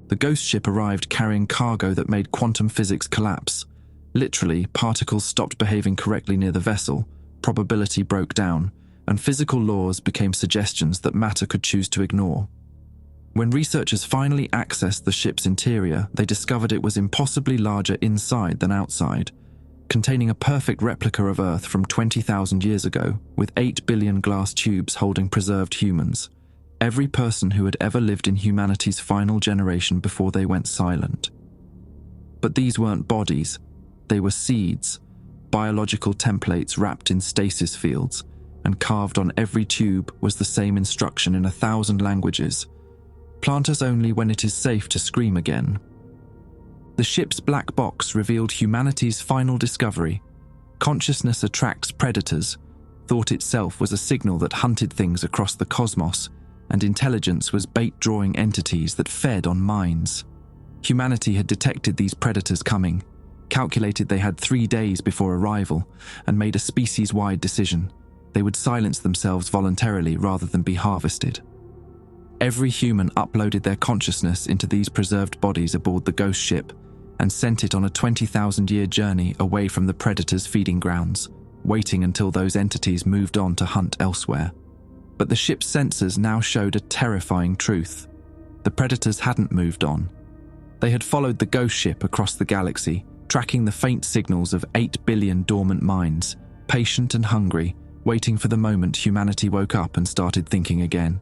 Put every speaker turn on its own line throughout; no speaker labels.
The ghost ship arrived carrying cargo that made quantum physics collapse. Literally, particles stopped behaving correctly near the vessel, probability broke down, and physical laws became suggestions that matter could choose to ignore. When researchers finally accessed the ship's interior, they discovered it was impossibly larger inside than outside, containing a perfect replica of Earth from 20,000 years ago, with 8 billion glass tubes holding preserved humans, every person who had ever lived in humanity's final generation before they went silent. But these weren't bodies, they were seeds, biological templates wrapped in stasis fields, and carved on every tube was the same instruction in 1,000 languages: plant us only when it is safe to scream again. The ship's black box revealed humanity's final discovery. Consciousness attracts predators. Thought itself was a signal that hunted things across the cosmos, and intelligence was bait-drawing entities that fed on minds. Humanity had detected these predators coming, calculated they had 3 days before arrival, and made a species-wide decision. They would silence themselves voluntarily rather than be harvested. Every human uploaded their consciousness into these preserved bodies aboard the ghost ship and sent it on a 20,000-year journey away from the predators' feeding grounds, waiting until those entities moved on to hunt elsewhere. But the ship's sensors now showed a terrifying truth. The predators hadn't moved on. They had followed the ghost ship across the galaxy, tracking the faint signals of 8 billion dormant minds, patient and hungry, waiting for the moment humanity woke up and started thinking again.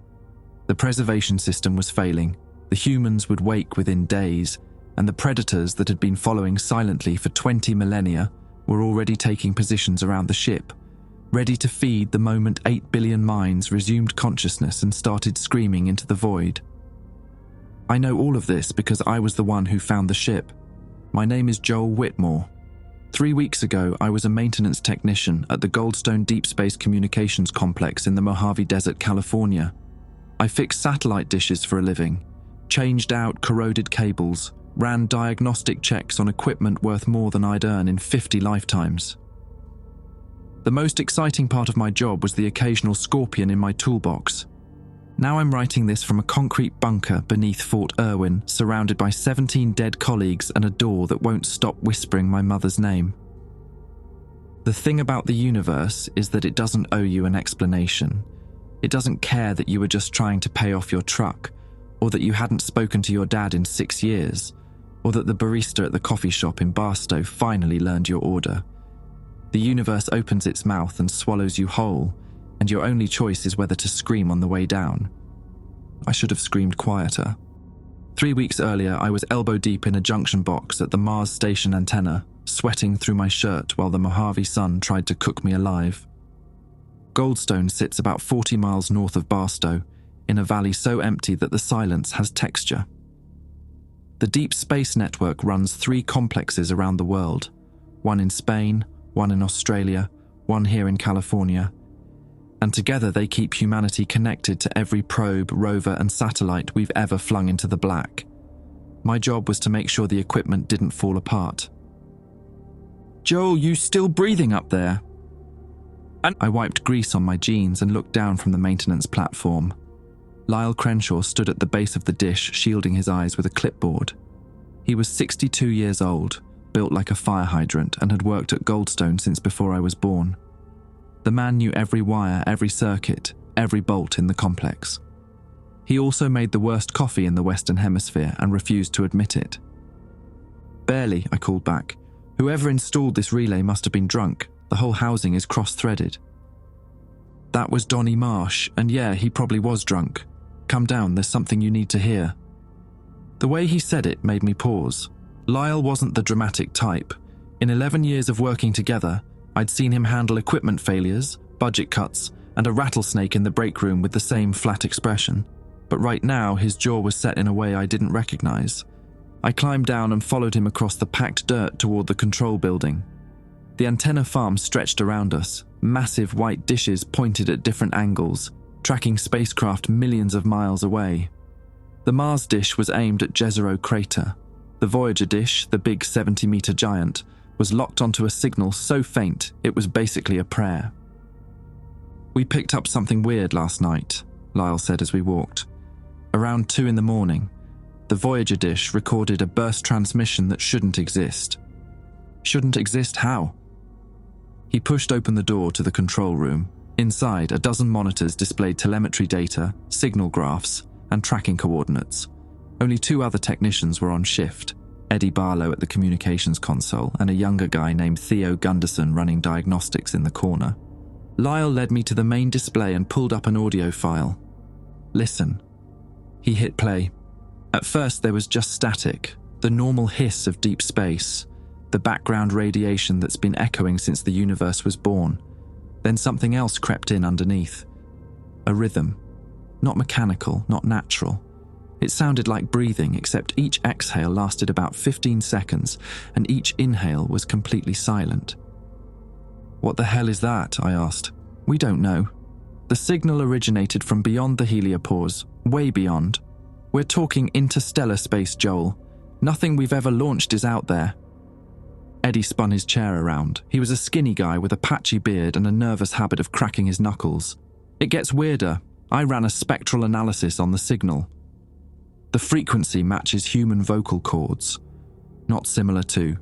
The preservation system was failing, the humans would wake within days, and the predators that had been following silently for 20 millennia were already taking positions around the ship, ready to feed the moment 8 billion minds resumed consciousness and started screaming into the void. I know all of this because I was the one who found the ship. My name is Joel Whitmore. 3 weeks ago, I was a maintenance technician at the Goldstone Deep Space Communications Complex in the Mojave Desert, California. I fixed satellite dishes for a living, changed out corroded cables, ran diagnostic checks on equipment worth more than I'd earn in 50 lifetimes. The most exciting part of my job was the occasional scorpion in my toolbox. Now I'm writing this from a concrete bunker beneath Fort Irwin, surrounded by 17 dead colleagues and a door that won't stop whispering my mother's name. The thing about the universe is that it doesn't owe you an explanation. It doesn't care that you were just trying to pay off your truck, or that you hadn't spoken to your dad in 6 years, or that the barista at the coffee shop in Barstow finally learned your order. The universe opens its mouth and swallows you whole, and your only choice is whether to scream on the way down. I should have screamed quieter. 3 weeks earlier, I was elbow deep in a junction box at the Mars station antenna, sweating through my shirt while the Mojave sun tried to cook me alive. Goldstone sits about 40 miles north of Barstow, in a valley so empty that the silence has texture. The Deep Space Network runs 3 complexes around the world, one in Spain, one in Australia, one here in California, and together they keep humanity connected to every probe, rover and satellite we've ever flung into the black. My job was to make sure the equipment didn't fall apart. "Joel, you still breathing up there?" I wiped grease on my jeans and looked down from the maintenance platform. Lyle Crenshaw stood at the base of the dish, shielding his eyes with a clipboard. He was 62 years old, built like a fire hydrant, and had worked at Goldstone since before I was born. The man knew every wire, every circuit, every bolt in the complex. He also made the worst coffee in the Western Hemisphere and refused to admit it. "Barely," I called back. "Whoever installed this relay must have been drunk. The whole housing is cross-threaded." "That was Donnie Marsh, and yeah, he probably was drunk. Come down, there's something you need to hear." The way he said it made me pause. Lyle wasn't the dramatic type. In 11 years of working together, I'd seen him handle equipment failures, budget cuts, and a rattlesnake in the break room with the same flat expression. But right now, his jaw was set in a way I didn't recognize. I climbed down and followed him across the packed dirt toward the control building. The antenna farm stretched around us, massive white dishes pointed at different angles, tracking spacecraft millions of miles away. The Mars dish was aimed at Jezero Crater. The Voyager dish, the big 70-meter giant, was locked onto a signal so faint it was basically a prayer. "We picked up something weird last night," Lyle said as we walked. "Around 2 in the morning. The Voyager dish recorded a burst transmission that shouldn't exist. Shouldn't exist how? He pushed open the door to the control room. Inside, a dozen monitors displayed telemetry data, signal graphs, and tracking coordinates. Only 2 other technicians were on shift, Eddie Barlow at the communications console and a younger guy named Theo Gunderson running diagnostics in the corner. Lyle led me to the main display and pulled up an audio file. Listen. He hit play. At first there was just static, the normal hiss of deep space, the background radiation that's been echoing since the universe was born. Then something else crept in underneath. A rhythm. Not mechanical, not natural. It sounded like breathing, except each exhale lasted about 15 seconds, and each inhale was completely silent. "What the hell is that?" I asked. "We don't know. The signal originated from beyond the heliopause, way beyond. We're talking interstellar space, Joel. Nothing we've ever launched is out there." Eddie spun his chair around. He was a skinny guy with a patchy beard and a nervous habit of cracking his knuckles. "It gets weirder. I ran a spectral analysis on the signal. The frequency matches human vocal cords. Not similar to.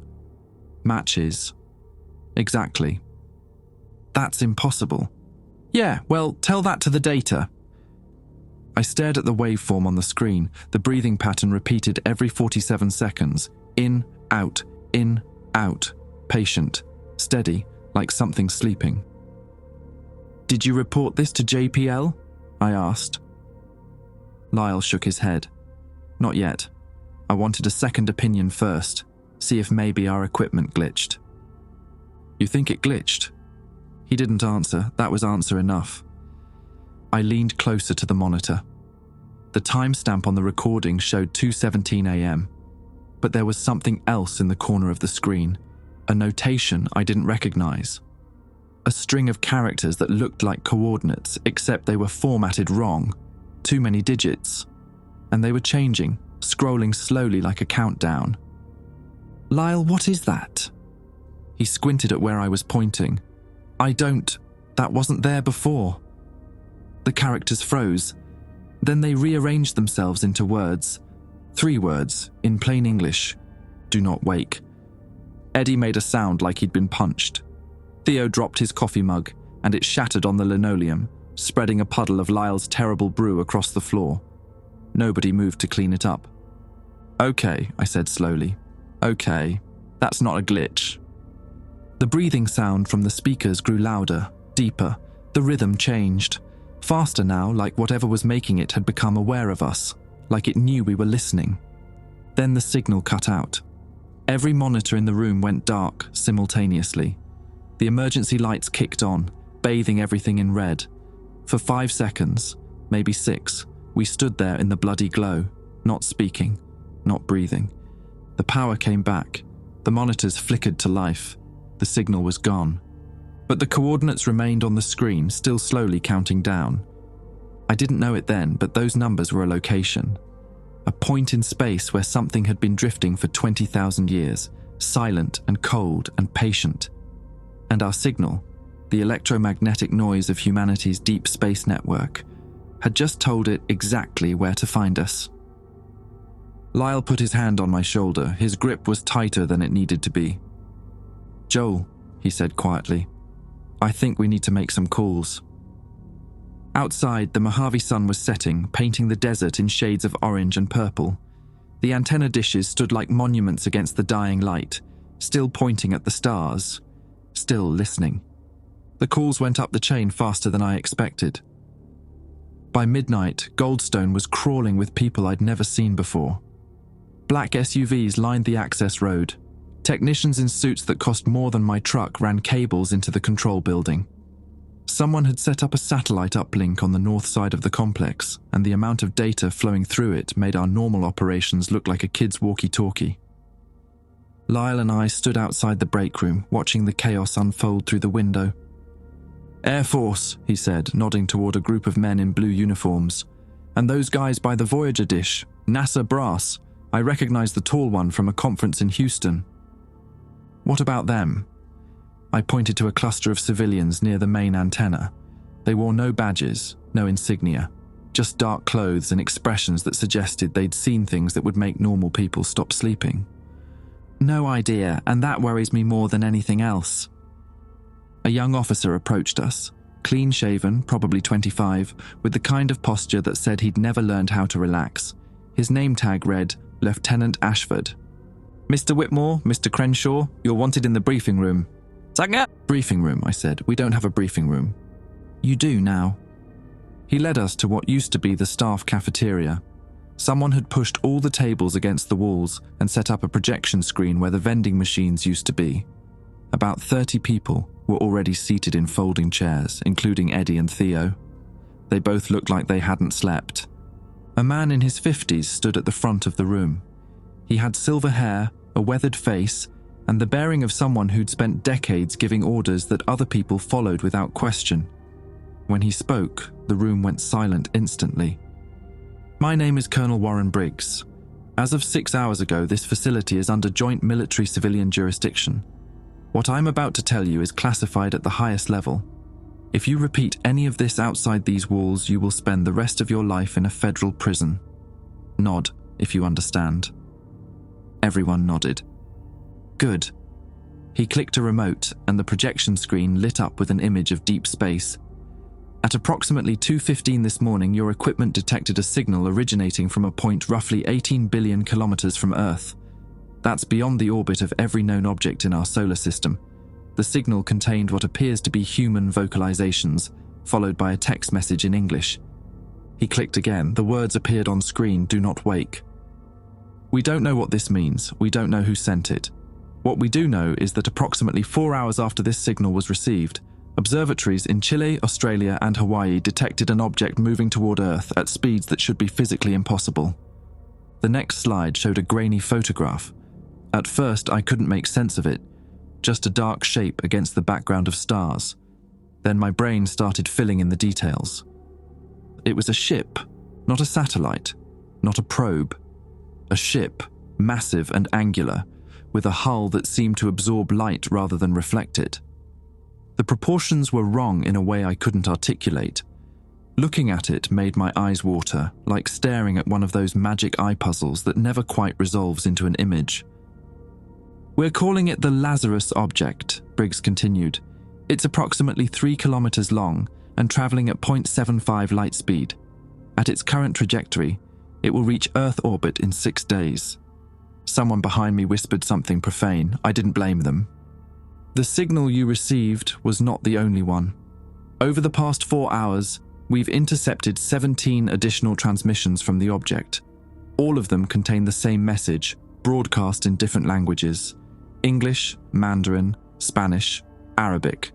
Matches. Exactly." "That's impossible." "Yeah, well, tell that to the data." I stared at the waveform on the screen. The breathing pattern repeated every 47 seconds. In, out, patient, steady, like something sleeping. "Did you report this to JPL?" I asked. Lyle shook his head. "Not yet. I wanted a second opinion first, see if maybe our equipment glitched." "You think it glitched?" He didn't answer. That was answer enough. I leaned closer to the monitor. The timestamp on the recording showed 2:17 a.m., but there was something else in the corner of the screen, a notation I didn't recognize. A string of characters that looked like coordinates, except they were formatted wrong. Too many digits. And they were changing, scrolling slowly like a countdown. "Lyle, what is that?" He squinted at where I was pointing. That wasn't there before." The characters froze. Then they rearranged themselves into words. 3 words, in plain English. "Do not wake." Eddie made a sound like he'd been punched. Theo dropped his coffee mug, and it shattered on the linoleum, spreading a puddle of Lyle's terrible brew across the floor. Nobody moved to clean it up. "Okay," I said slowly. "Okay, that's not a glitch." The breathing sound from the speakers grew louder, deeper. The rhythm changed. Faster now, like whatever was making it had become aware of us, like it knew we were listening. Then the signal cut out. Every monitor in the room went dark simultaneously. The emergency lights kicked on, bathing everything in red. For 5 seconds, maybe 6, we stood there in the bloody glow, not speaking, not breathing. The power came back. The monitors flickered to life. The signal was gone. But the coordinates remained on the screen, still slowly counting down. I didn't know it then, but those numbers were a location. A point in space where something had been drifting for 20,000 years, silent and cold and patient. And our signal, the electromagnetic noise of humanity's deep space network, had just told it exactly where to find us. Lyle put his hand on my shoulder. His grip was tighter than it needed to be. "Joel," he said quietly, "I think we need to make some calls." Outside, the Mojave sun was setting, painting the desert in shades of orange and purple. The antenna dishes stood like monuments against the dying light, still pointing at the stars, still listening. The calls went up the chain faster than I expected. By midnight, Goldstone was crawling with people I'd never seen before. Black SUVs lined the access road. Technicians in suits that cost more than my truck ran cables into the control building. Someone had set up a satellite uplink on the north side of the complex, and the amount of data flowing through it made our normal operations look like a kid's walkie-talkie. Lyle and I stood outside the break room, watching the chaos unfold through the window. "Air Force," he said, nodding toward a group of men in blue uniforms. "And those guys by the Voyager dish, NASA brass. I recognize the tall one from a conference in Houston." "What about them?" I pointed to a cluster of civilians near the main antenna. They wore no badges, no insignia. just dark clothes and expressions that suggested they'd seen things that would make normal people stop sleeping. No idea, and that worries me more than anything else. A young officer approached us, clean-shaven, probably 25, with the kind of posture that said he'd never learned how to relax. His name tag read, Lieutenant Ashford. "Mr. Whitmore, Mr. Crenshaw, you're wanted in the briefing room." "Sanga!" "Briefing room," I said. "We don't have a briefing room." "You do now." He led us to what used to be the staff cafeteria. Someone had pushed all the tables against the walls and set up a projection screen where the vending machines used to be. About 30 people were already seated in folding chairs, including Eddie and Theo. They both looked like they hadn't slept. A man in his 50s stood at the front of the room. He had silver hair, a weathered face, and the bearing of someone who'd spent decades giving orders that other people followed without question. When he spoke, the room went silent instantly. "My name is Colonel Warren Briggs. As of 6 hours ago, this facility is under joint military-civilian jurisdiction. What I'm about to tell you is classified at the highest level. If you repeat any of this outside these walls, you will spend the rest of your life in a federal prison. Nod, if you understand." Everyone nodded. "Good." He clicked a remote, and the projection screen lit up with an image of deep space. "At approximately 2:15 this morning, your equipment detected a signal originating from a point roughly 18 billion kilometers from Earth. That's beyond the orbit of every known object in our solar system. The signal contained what appears to be human vocalizations, followed by a text message in English." He clicked again. The words appeared on screen, "Do not wake." "We don't know what this means. We don't know who sent it. What we do know is that approximately 4 hours after this signal was received, observatories in Chile, Australia, and Hawaii detected an object moving toward Earth at speeds that should be physically impossible." The next slide showed a grainy photograph. At first, I couldn't make sense of it, just a dark shape against the background of stars. Then my brain started filling in the details. It was a ship, not a satellite, not a probe. A ship, massive and angular, with a hull that seemed to absorb light rather than reflect it. The proportions were wrong in a way I couldn't articulate. Looking at it made my eyes water, like staring at one of those magic eye puzzles that never quite resolves into an image. "We're calling it the Lazarus object," Briggs continued. "It's approximately 3 kilometers long and traveling at 0.75 light speed. At its current trajectory, it will reach Earth orbit in 6 days." Someone behind me whispered something profane. I didn't blame them. "The signal you received was not the only one. Over the past 4 hours, we've intercepted 17 additional transmissions from the object. All of them contain the same message, broadcast in different languages: English, Mandarin, Spanish, Arabic.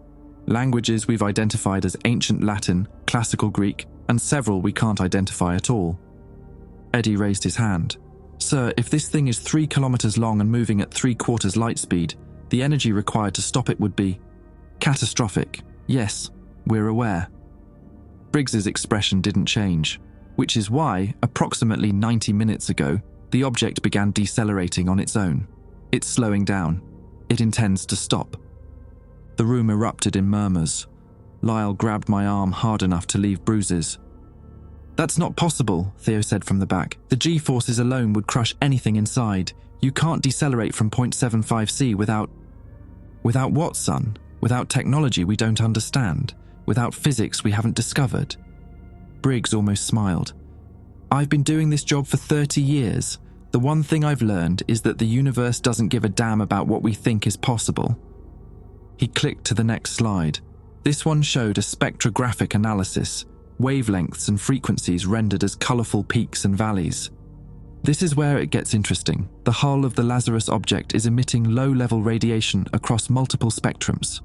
Languages we've identified as Ancient Latin, Classical Greek, and several we can't identify at all." Eddie raised his hand. "Sir, if this thing is 3 kilometers long and moving at 3/4 light speed, the energy required to stop it would be catastrophic. Yes, we're aware." Briggs's expression didn't change, which is why, approximately 90 minutes ago, the object began decelerating on its own. It's slowing down. It intends to stop. The room erupted in murmurs. Lyle grabbed my arm hard enough to leave bruises. "That's not possible," Theo said from the back. "The G-forces alone would crush anything inside. You can't decelerate from 0.75 C without..." "Without what, son? Without technology we don't understand. Without physics we haven't discovered." Briggs almost smiled. "I've been doing this job for 30 years. The one thing I've learned is that the universe doesn't give a damn about what we think is possible." He clicked to the next slide. This one showed a spectrographic analysis, wavelengths and frequencies rendered as colourful peaks and valleys. This is where it gets interesting. The hull of the Lazarus object is emitting low-level radiation across multiple spectrums.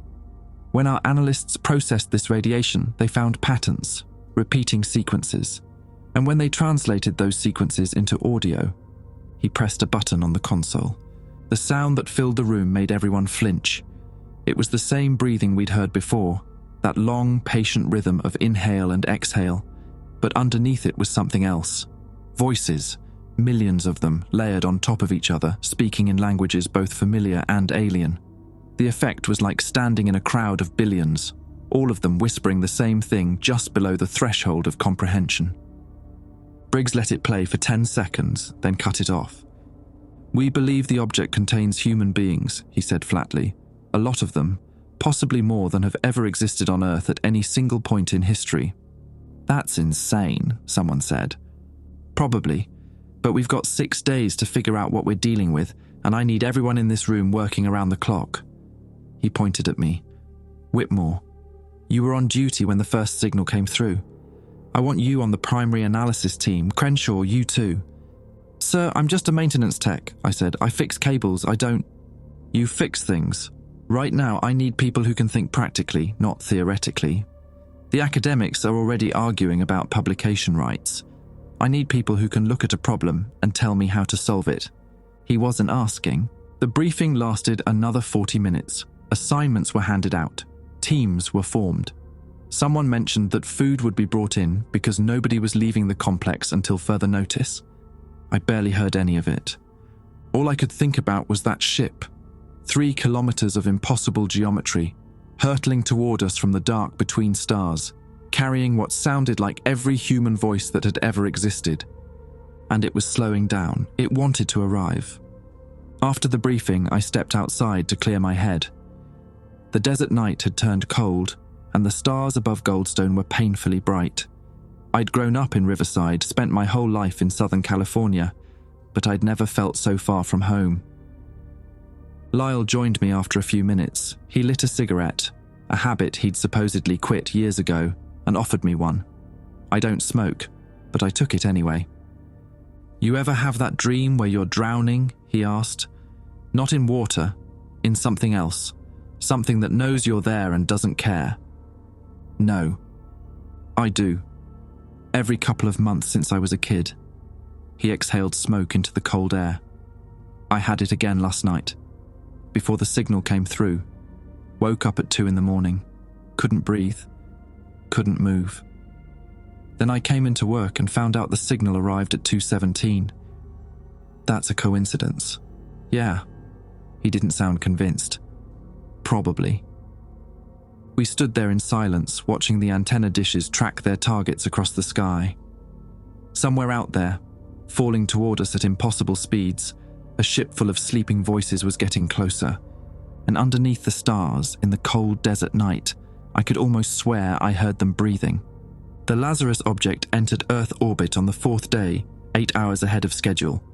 When our analysts processed this radiation, they found patterns, repeating sequences. And when they translated those sequences into audio, he pressed a button on the console. The sound that filled the room made everyone flinch. It was the same breathing we'd heard before, that long, patient rhythm of inhale and exhale, but underneath it was something else. Voices, millions of them layered on top of each other, speaking in languages both familiar and alien. The effect was like standing in a crowd of billions, all of them whispering the same thing just below the threshold of comprehension. Briggs let it play for 10 seconds, then cut it off. "We believe the object contains human beings," he said flatly. "A lot of them, possibly more than have ever existed on Earth at any single point in history." "That's insane," someone said. "Probably, but we've got 6 days to figure out what we're dealing with, and I need everyone in this room working around the clock." He pointed at me. "Whitmore, you were on duty when the first signal came through. I want you on the primary analysis team. Crenshaw, you too." "Sir, I'm just a maintenance tech," I said. "I fix cables, I don't—" "You fix things. Right now, I need people who can think practically, not theoretically. The academics are already arguing about publication rights. I need people who can look at a problem and tell me how to solve it." He wasn't asking. The briefing lasted another 40 minutes. Assignments were handed out. Teams were formed. Someone mentioned that food would be brought in because nobody was leaving the complex until further notice. I barely heard any of it. All I could think about was that ship. 3 kilometers of impossible geometry, hurtling toward us from the dark between stars, carrying what sounded like every human voice that had ever existed. And it was slowing down. It wanted to arrive. After the briefing, I stepped outside to clear my head. The desert night had turned cold, and the stars above Goldstone were painfully bright. I'd grown up in Riverside, spent my whole life in Southern California, but I'd never felt so far from home. Lyle joined me after a few minutes. He lit a cigarette, a habit he'd supposedly quit years ago, and offered me one. I don't smoke, but I took it anyway. "You ever have that dream where you're drowning?" he asked. "Not in water, in something else. Something that knows you're there and doesn't care." "No. I do. Every couple of months since I was a kid." He exhaled smoke into the cold air. "I had it again last night, before the signal came through. Woke up at 2 in the morning. Couldn't breathe. Couldn't move. Then I came into work and found out the signal arrived at 2:17. That's a coincidence." "Yeah." He didn't sound convinced. "Probably." We stood there in silence, watching the antenna dishes track their targets across the sky. Somewhere out there, falling toward us at impossible speeds, a ship full of sleeping voices was getting closer. And underneath the stars, in the cold desert night, I could almost swear I heard them breathing. The Lazarus object entered Earth orbit on the 4th day, 8 hours ahead of schedule.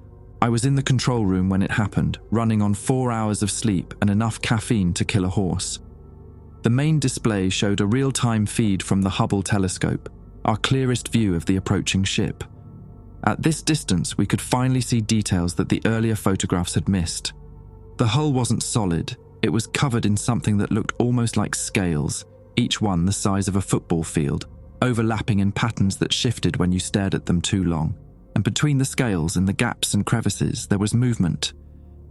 I was in the control room when it happened, running on 4 hours of sleep and enough caffeine to kill a horse. The main display showed a real-time feed from the Hubble telescope, our clearest view of the approaching ship. At this distance, we could finally see details that the earlier photographs had missed. The hull wasn't solid. It was covered in something that looked almost like scales, each one the size of a football field, overlapping in patterns that shifted when you stared at them too long. And between the scales, in the gaps and crevices, there was movement.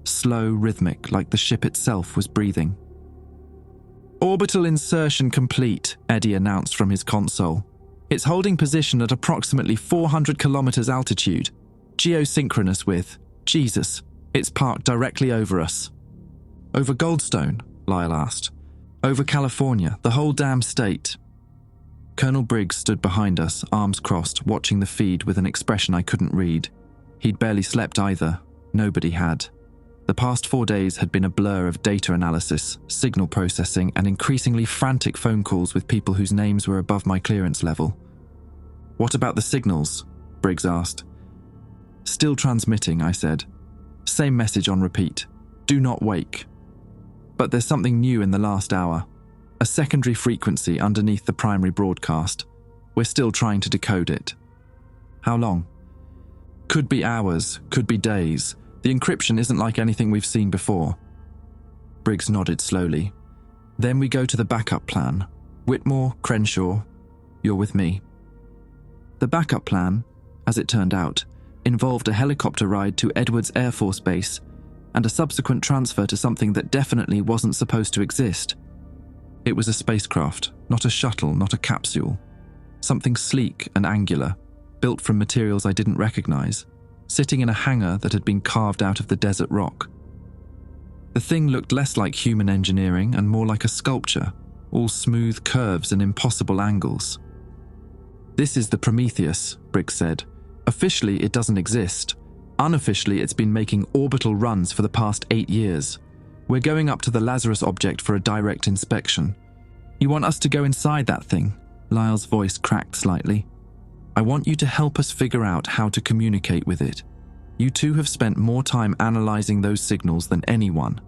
Slow, rhythmic, like the ship itself was breathing. "Orbital insertion complete," Eddie announced from his console. "It's holding position at approximately 400 kilometers altitude. Geosynchronous with... Jesus, it's parked directly over us." "Over Goldstone?" Lyle asked. "Over California, the whole damn state." Colonel Briggs stood behind us, arms crossed, watching the feed with an expression I couldn't read. He'd barely slept either. Nobody had. The past 4 days had been a blur of data analysis, signal processing, and increasingly frantic phone calls with people whose names were above my clearance level. "What about the signals?" Briggs asked. "Still transmitting," I said. "Same message on repeat. Do not wake. But there's something new in the last hour. A secondary frequency underneath the primary broadcast. We're still trying to decode it." "How long?" "Could be hours, could be days. The encryption isn't like anything we've seen before." Briggs nodded slowly. "Then we go to the backup plan. Whitmore, Crenshaw, you're with me." The backup plan, as it turned out, involved a helicopter ride to Edwards Air Force Base and a subsequent transfer to something that definitely wasn't supposed to exist. It was a spacecraft, not a shuttle, not a capsule. Something sleek and angular, built from materials I didn't recognize, sitting in a hangar that had been carved out of the desert rock. The thing looked less like human engineering and more like a sculpture, all smooth curves and impossible angles. "This is the Prometheus," Briggs said, Officially, it doesn't exist. Unofficially, it's been making orbital runs for the past 8 years. We're going up to the Lazarus object for a direct inspection. You want us to go inside that thing? Lyle's voice cracked slightly. I want you to help us figure out how to communicate with it. You two have spent more time analyzing those signals than anyone.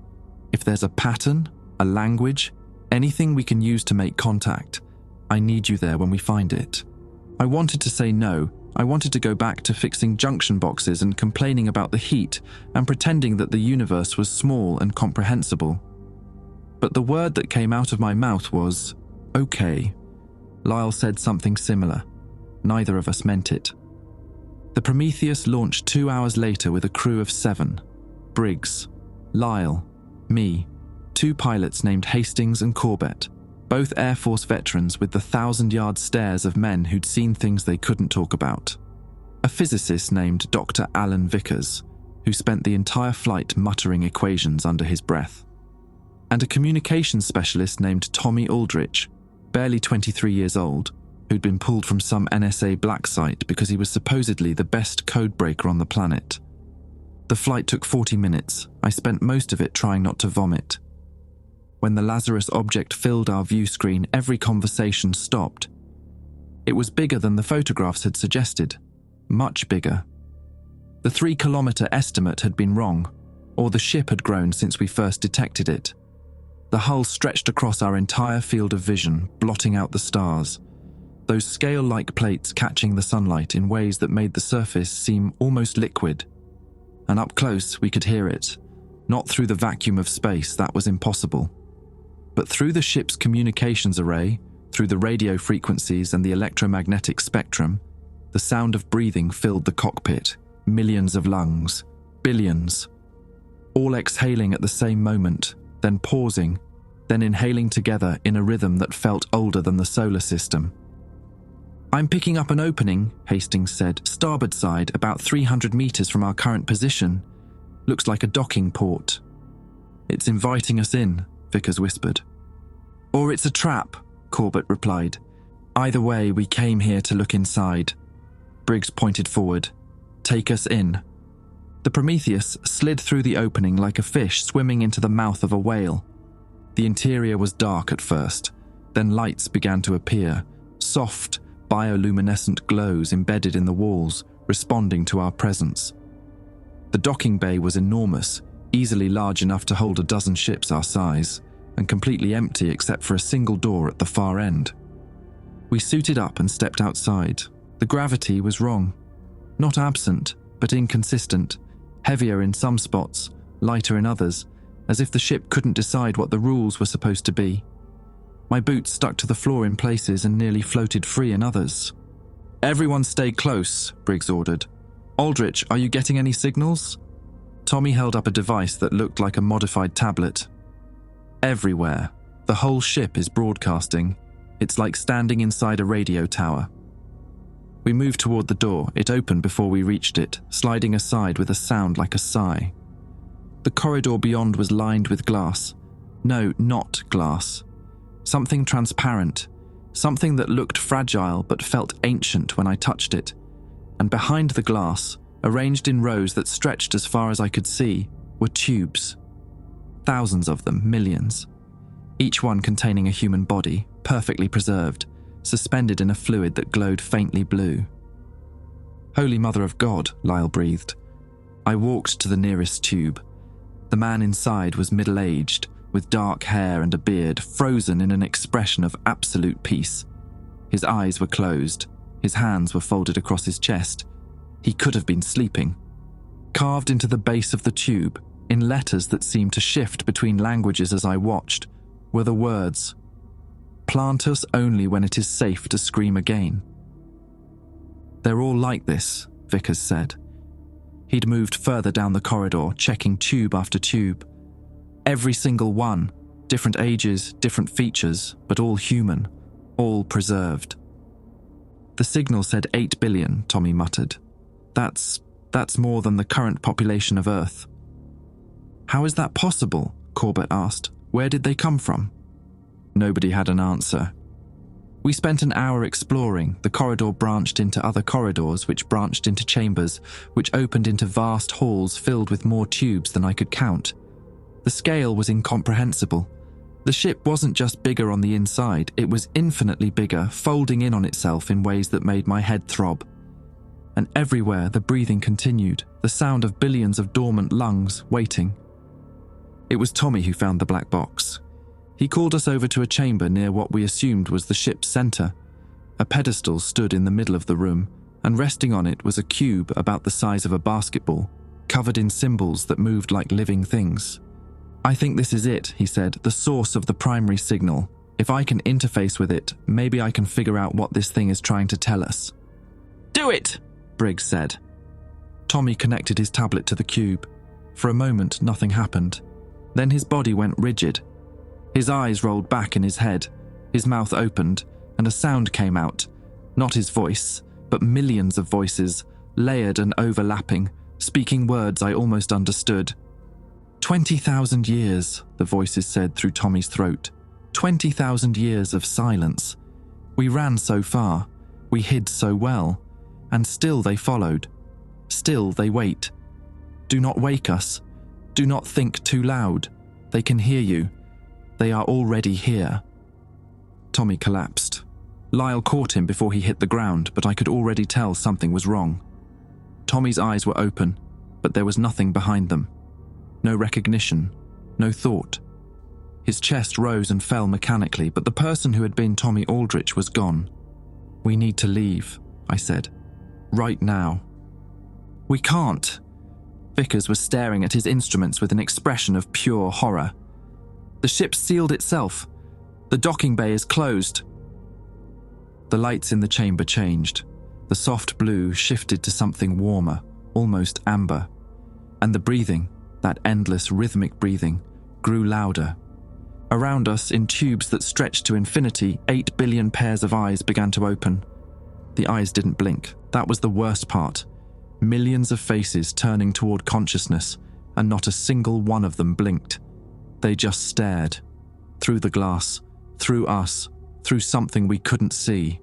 If there's a pattern, a language, anything we can use to make contact, I need you there when we find it. I wanted to say no. I wanted to go back to fixing junction boxes and complaining about the heat and pretending that the universe was small and comprehensible. But the word that came out of my mouth was, okay. Lyle said something similar. Neither of us meant it. The Prometheus launched 2 hours later with a crew of 7. Briggs, Lyle, me, 2 pilots named Hastings and Corbett, both Air Force veterans with the 1,000-yard stares of men who'd seen things they couldn't talk about. A physicist named Dr. Alan Vickers, who spent the entire flight muttering equations under his breath. And a communications specialist named Tommy Aldrich, barely 23 years old, who'd been pulled from some NSA black site because he was supposedly the best codebreaker on the planet. The flight took 40 minutes. I spent most of it trying not to vomit. When the Lazarus object filled our view screen, every conversation stopped. It was bigger than the photographs had suggested. Much bigger. The 3-kilometer estimate had been wrong, or the ship had grown since we first detected it. The hull stretched across our entire field of vision, blotting out the stars. Those scale-like plates catching the sunlight in ways that made the surface seem almost liquid. And up close, we could hear it. Not through the vacuum of space, that was impossible. But through the ship's communications array, through the radio frequencies and the electromagnetic spectrum, the sound of breathing filled the cockpit. Millions of lungs. Billions. All exhaling at the same moment, then pausing, then inhaling together in a rhythm that felt older than the solar system. I'm picking up an opening, Hastings said, starboard side, about 300 meters from our current position. Looks like a docking port. It's inviting us in, Vickers whispered. Or it's a trap, Corbett replied. Either way, we came here to look inside. Briggs pointed forward. Take us in. The Prometheus slid through the opening like a fish swimming into the mouth of a whale. The interior was dark at first, then lights began to appear, soft, bioluminescent glows embedded in the walls, responding to our presence. The docking bay was enormous, easily large enough to hold a dozen ships our size, and completely empty except for a single door at the far end. We suited up and stepped outside. The gravity was wrong. Not absent, but inconsistent, heavier in some spots, lighter in others, as if the ship couldn't decide what the rules were supposed to be. My boots stuck to the floor in places and nearly floated free in others. Everyone stay close, Briggs ordered. Aldrich, are you getting any signals? Tommy held up a device that looked like a modified tablet. Everywhere. The whole ship is broadcasting. It's like standing inside a radio tower. We moved toward the door. It opened before we reached it, sliding aside with a sound like a sigh. The corridor beyond was lined with glass. No, not glass. Something transparent, something that looked fragile but felt ancient when I touched it. And behind the glass, arranged in rows that stretched as far as I could see, were tubes. Thousands of them, millions. Each one containing a human body, perfectly preserved, suspended in a fluid that glowed faintly blue. Holy Mother of God, Lyle breathed. I walked to the nearest tube. The man inside was middle-aged, with dark hair and a beard, frozen in an expression of absolute peace. His eyes were closed. His hands were folded across his chest. He could have been sleeping. Carved into the base of the tube, in letters that seemed to shift between languages as I watched, were the words, "Plant us only when it is safe to scream again." They're all like this, Vickers said. He'd moved further down the corridor, checking tube after tube. Every single one, different ages, different features, but all human, all preserved. The signal said 8 billion, Tommy muttered. That's more than the current population of Earth. How is that possible? Corbett asked. Where did they come from? Nobody had an answer. We spent an hour exploring. The corridor branched into other corridors, which branched into chambers, which opened into vast halls filled with more tubes than I could count. The scale was incomprehensible. The ship wasn't just bigger on the inside, it was infinitely bigger, folding in on itself in ways that made my head throb. And everywhere the breathing continued, the sound of billions of dormant lungs waiting. It was Tommy who found the black box. He called us over to a chamber near what we assumed was the ship's center. A pedestal stood in the middle of the room, and resting on it was a cube about the size of a basketball, covered in symbols that moved like living things. "I think this is it," he said, "the source of the primary signal. If I can interface with it, maybe I can figure out what this thing is trying to tell us." "Do it," Briggs said. Tommy connected his tablet to the cube. For a moment, nothing happened. Then his body went rigid. His eyes rolled back in his head, his mouth opened, and a sound came out. Not his voice, but millions of voices, layered and overlapping, speaking words I almost understood. 20,000 years, the voices said through Tommy's throat. 20,000 years of silence. We ran so far, we hid so well, and still they followed. Still they wait. Do not wake us. Do not think too loud. They can hear you. They are already here. Tommy collapsed. Lyle caught him before he hit the ground, but I could already tell something was wrong. Tommy's eyes were open, but there was nothing behind them. No recognition, no thought. His chest rose and fell mechanically, but the person who had been Tommy Aldrich was gone. "We need to leave," I said. "Right now." "We can't." Vickers was staring at his instruments with an expression of pure horror. "The ship sealed itself. The docking bay is closed." The lights in the chamber changed. The soft blue shifted to something warmer, almost amber. And the breathing, that endless rhythmic breathing, grew louder. Around us, in tubes that stretched to infinity, 8 billion pairs of eyes began to open. The eyes didn't blink. That was the worst part. Millions of faces turning toward consciousness, and not a single one of them blinked. They just stared. Through the glass, through us, through something we couldn't see.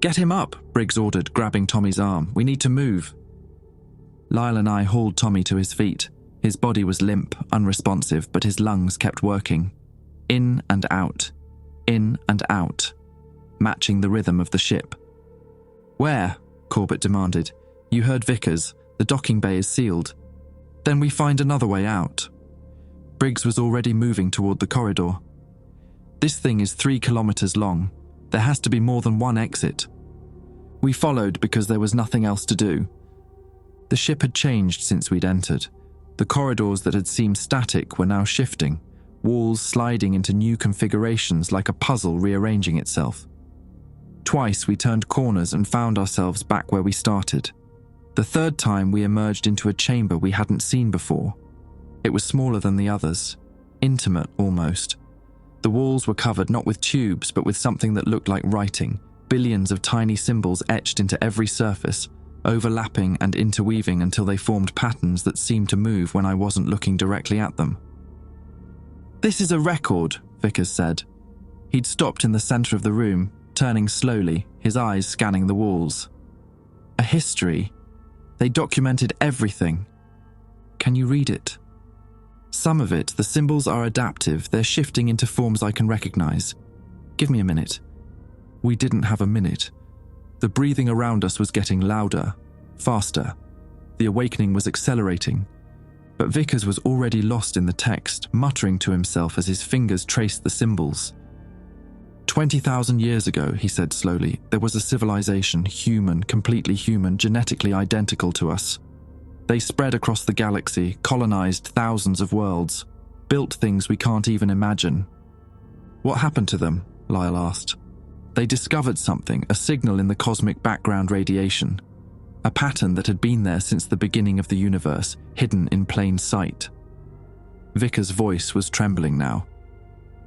"Get him up," Briggs ordered, grabbing Tommy's arm. "We need to move." Lyle and I hauled Tommy to his feet. His body was limp, unresponsive, but his lungs kept working. In and out, matching the rhythm of the ship. "Where?" Corbett demanded. "You heard Vickers. The docking bay is sealed." "Then we find another way out." Briggs was already moving toward the corridor. "This thing is 3 kilometers long. There has to be more than one exit." We followed because there was nothing else to do. The ship had changed since we'd entered. The corridors that had seemed static were now shifting, walls sliding into new configurations like a puzzle rearranging itself. Twice we turned corners and found ourselves back where we started. The third time we emerged into a chamber we hadn't seen before. It was smaller than the others, intimate almost. The walls were covered not with tubes but with something that looked like writing, billions of tiny symbols etched into every surface, overlapping and interweaving until they formed patterns that seemed to move when I wasn't looking directly at them. "This is a record," Vickers said. He'd stopped in the center of the room, turning slowly, his eyes scanning the walls. "A history. They documented everything. Can you read it?" "Some of it, the symbols are adaptive. They're shifting into forms I can recognize. Give me a minute." We didn't have a minute. The breathing around us was getting louder, faster. The awakening was accelerating. But Vickers was already lost in the text, muttering to himself as his fingers traced the symbols. 20,000 years ago, he said slowly, there was a civilization, human, completely human, genetically identical to us. They spread across the galaxy, colonized thousands of worlds, built things we can't even imagine. "What happened to them?" Lyle asked. "They discovered something, a signal in the cosmic background radiation, a pattern that had been there since the beginning of the universe, hidden in plain sight." Vickers' voice was trembling now.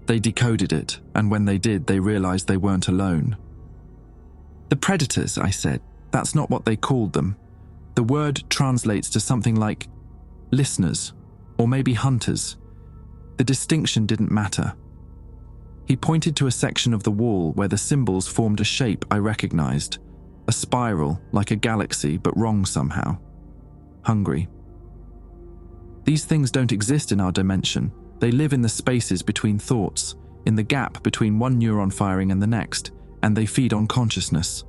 "They decoded it, and when they did, they realized they weren't alone." "The predators," I said. "That's not what they called them. The word translates to something like listeners, or maybe hunters. The distinction didn't matter." He pointed to a section of the wall where the symbols formed a shape I recognized. A spiral, like a galaxy, but wrong somehow. Hungry. These things don't exist in our dimension. They live in the spaces between thoughts, in the gap between one neuron firing and the next, and they feed on consciousness.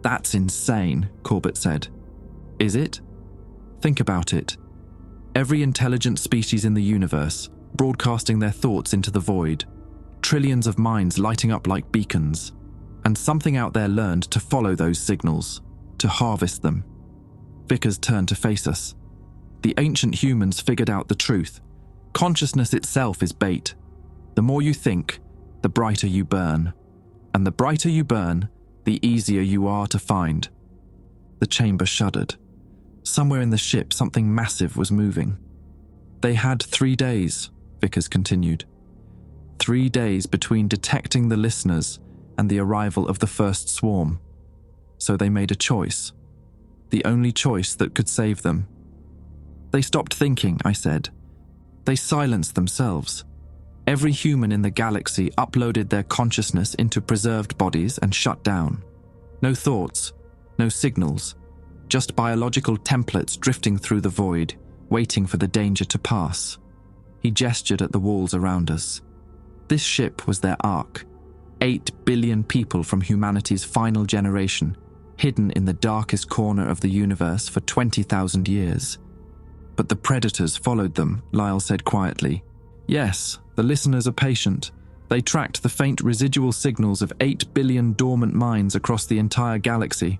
That's insane, Corbett said. Is it? Think about it. Every intelligent species in the universe, broadcasting their thoughts into the void. Trillions of minds lighting up like beacons. And something out there learned to follow those signals, to harvest them. Vickers turned to face us. The ancient humans figured out the truth. Consciousness itself is bait. The more you think, the brighter you burn. And the brighter you burn, the easier you are to find. The chamber shuddered. Somewhere in the ship, something massive was moving. They had 3 days, Vickers continued. 3 days between detecting the listeners and the arrival of the first swarm. So they made a choice. The only choice that could save them. They stopped thinking, I said. They silenced themselves. Every human in the galaxy uploaded their consciousness into preserved bodies and shut down. No thoughts, no signals, just biological templates drifting through the void, waiting for the danger to pass. He gestured at the walls around us. This ship was their ark. 8 billion people from humanity's final generation, hidden in the darkest corner of the universe for 20,000 years. But the predators followed them, Lyle said quietly. Yes, the listeners are patient. They tracked the faint residual signals of 8 billion dormant minds across the entire galaxy.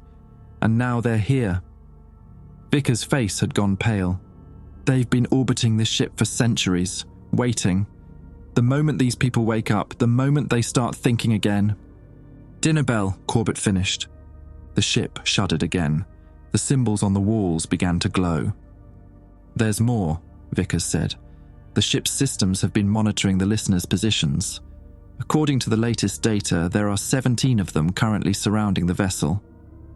And now they're here. Vickers' face had gone pale. They've been orbiting this ship for centuries, waiting. The moment these people wake up, the moment they start thinking again. Dinner bell, Corbett finished. The ship shuddered again. The symbols on the walls began to glow. There's more, Vickers said. The ship's systems have been monitoring the listeners' positions. According to the latest data, there are 17 of them currently surrounding the vessel.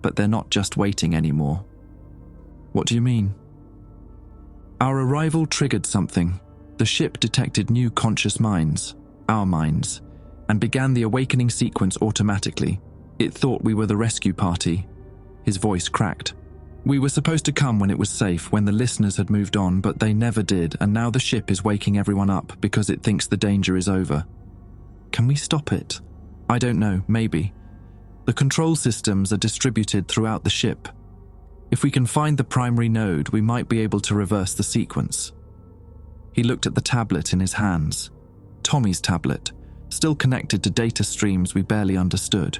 But they're not just waiting anymore. What do you mean? Our arrival triggered something. The ship detected new conscious minds, our minds, and began the awakening sequence automatically. It thought we were the rescue party. His voice cracked. We were supposed to come when it was safe, when the listeners had moved on, but they never did, and now the ship is waking everyone up because it thinks the danger is over. Can we stop it? I don't know, maybe. The control systems are distributed throughout the ship. If we can find the primary node, we might be able to reverse the sequence. He looked at the tablet in his hands. Tommy's tablet, still connected to data streams we barely understood.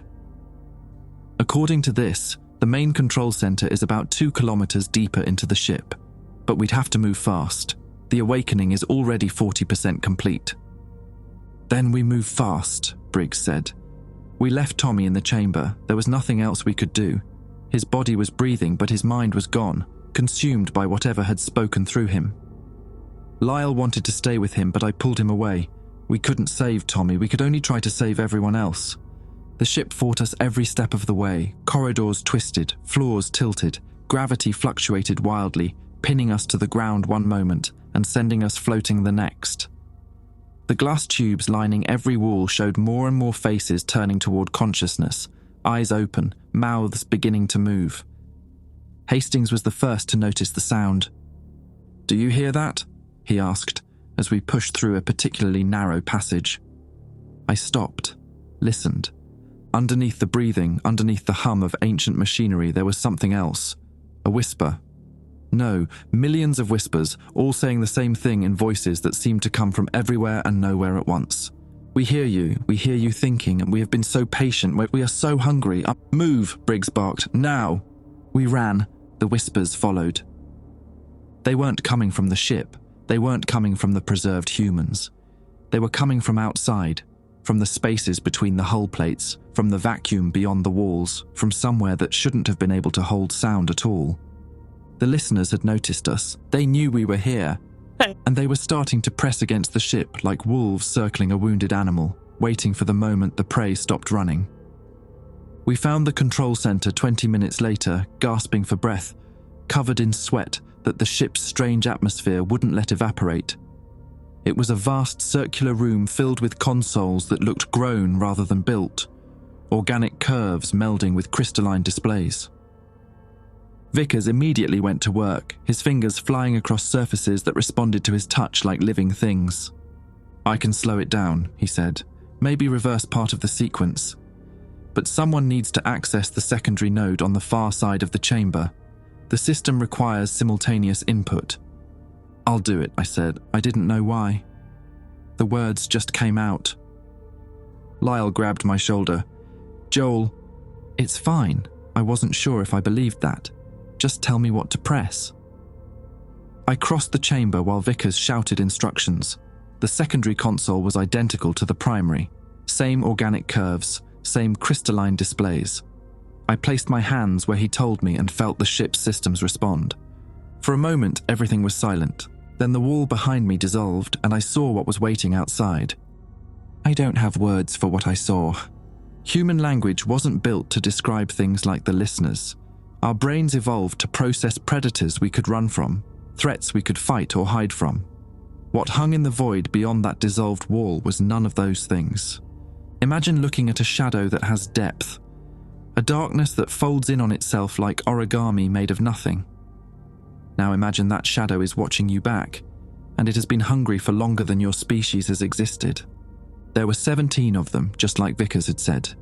According to this, the main control center is about 2 kilometers deeper into the ship, but we'd have to move fast. The awakening is already 40% complete. Then we move fast, Briggs said. We left Tommy in the chamber. There was nothing else we could do. His body was breathing, but his mind was gone, consumed by whatever had spoken through him. Lyle wanted to stay with him, but I pulled him away. We couldn't save Tommy. We could only try to save everyone else. The ship fought us every step of the way. Corridors twisted, floors tilted, gravity fluctuated wildly, pinning us to the ground one moment and sending us floating the next. The glass tubes lining every wall showed more and more faces turning toward consciousness, eyes open, mouths beginning to move. Hastings was the first to notice the sound. "Do you hear that?" he asked, as we pushed through a particularly narrow passage. I stopped, listened. Underneath the breathing, underneath the hum of ancient machinery, there was something else. A whisper. No, millions of whispers, all saying the same thing in voices that seemed to come from everywhere and nowhere at once. We hear you thinking, and we have been so patient, we are so hungry. Move, Briggs barked, now! We ran, the whispers followed. They weren't coming from the ship, they weren't coming from the preserved humans. They were coming from outside, from the spaces between the hull plates, from the vacuum beyond the walls, from somewhere that shouldn't have been able to hold sound at all. The listeners had noticed us. They knew we were here, and they were starting to press against the ship like wolves circling a wounded animal, waiting for the moment the prey stopped running. We found the control center 20 minutes later, gasping for breath, covered in sweat that the ship's strange atmosphere wouldn't let evaporate. It was a vast circular room filled with consoles that looked grown rather than built, organic curves melding with crystalline displays. Vickers immediately went to work, his fingers flying across surfaces that responded to his touch like living things. "I can slow it down," he said, "maybe reverse part of the sequence. But someone needs to access the secondary node on the far side of the chamber. The system requires simultaneous input." "I'll do it," I said. I didn't know why. The words just came out. Lyle grabbed my shoulder. "Joel, it's fine. I wasn't sure if I believed that. Just tell me what to press." I crossed the chamber while Vickers shouted instructions. The secondary console was identical to the primary. Same organic curves, same crystalline displays. I placed my hands where he told me and felt the ship's systems respond. For a moment, everything was silent. Then the wall behind me dissolved and I saw what was waiting outside. I don't have words for what I saw. Human language wasn't built to describe things like the listeners. Our brains evolved to process predators we could run from, threats we could fight or hide from. What hung in the void beyond that dissolved wall was none of those things. Imagine looking at a shadow that has depth, a darkness that folds in on itself like origami made of nothing. Now imagine that shadow is watching you back, and it has been hungry for longer than your species has existed. There were 17 of them, just like Vickers had said.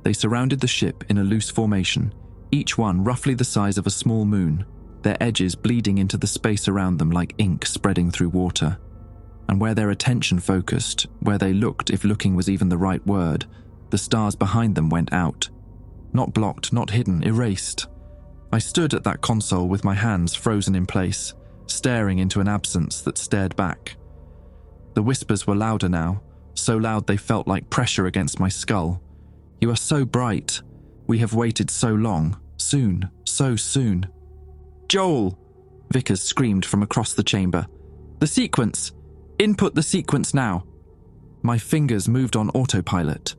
They surrounded the ship in a loose formation, each one roughly the size of a small moon, their edges bleeding into the space around them like ink spreading through water. And where their attention focused, where they looked, if looking was even the right word, the stars behind them went out. Not blocked, not hidden, erased. I stood at that console with my hands frozen in place, staring into an absence that stared back. The whispers were louder now, so loud they felt like pressure against my skull. "You are so bright. We have waited so long. Soon, so soon." "Joel!" Vickers screamed from across the chamber. "The sequence! Input the sequence now." My fingers moved on autopilot.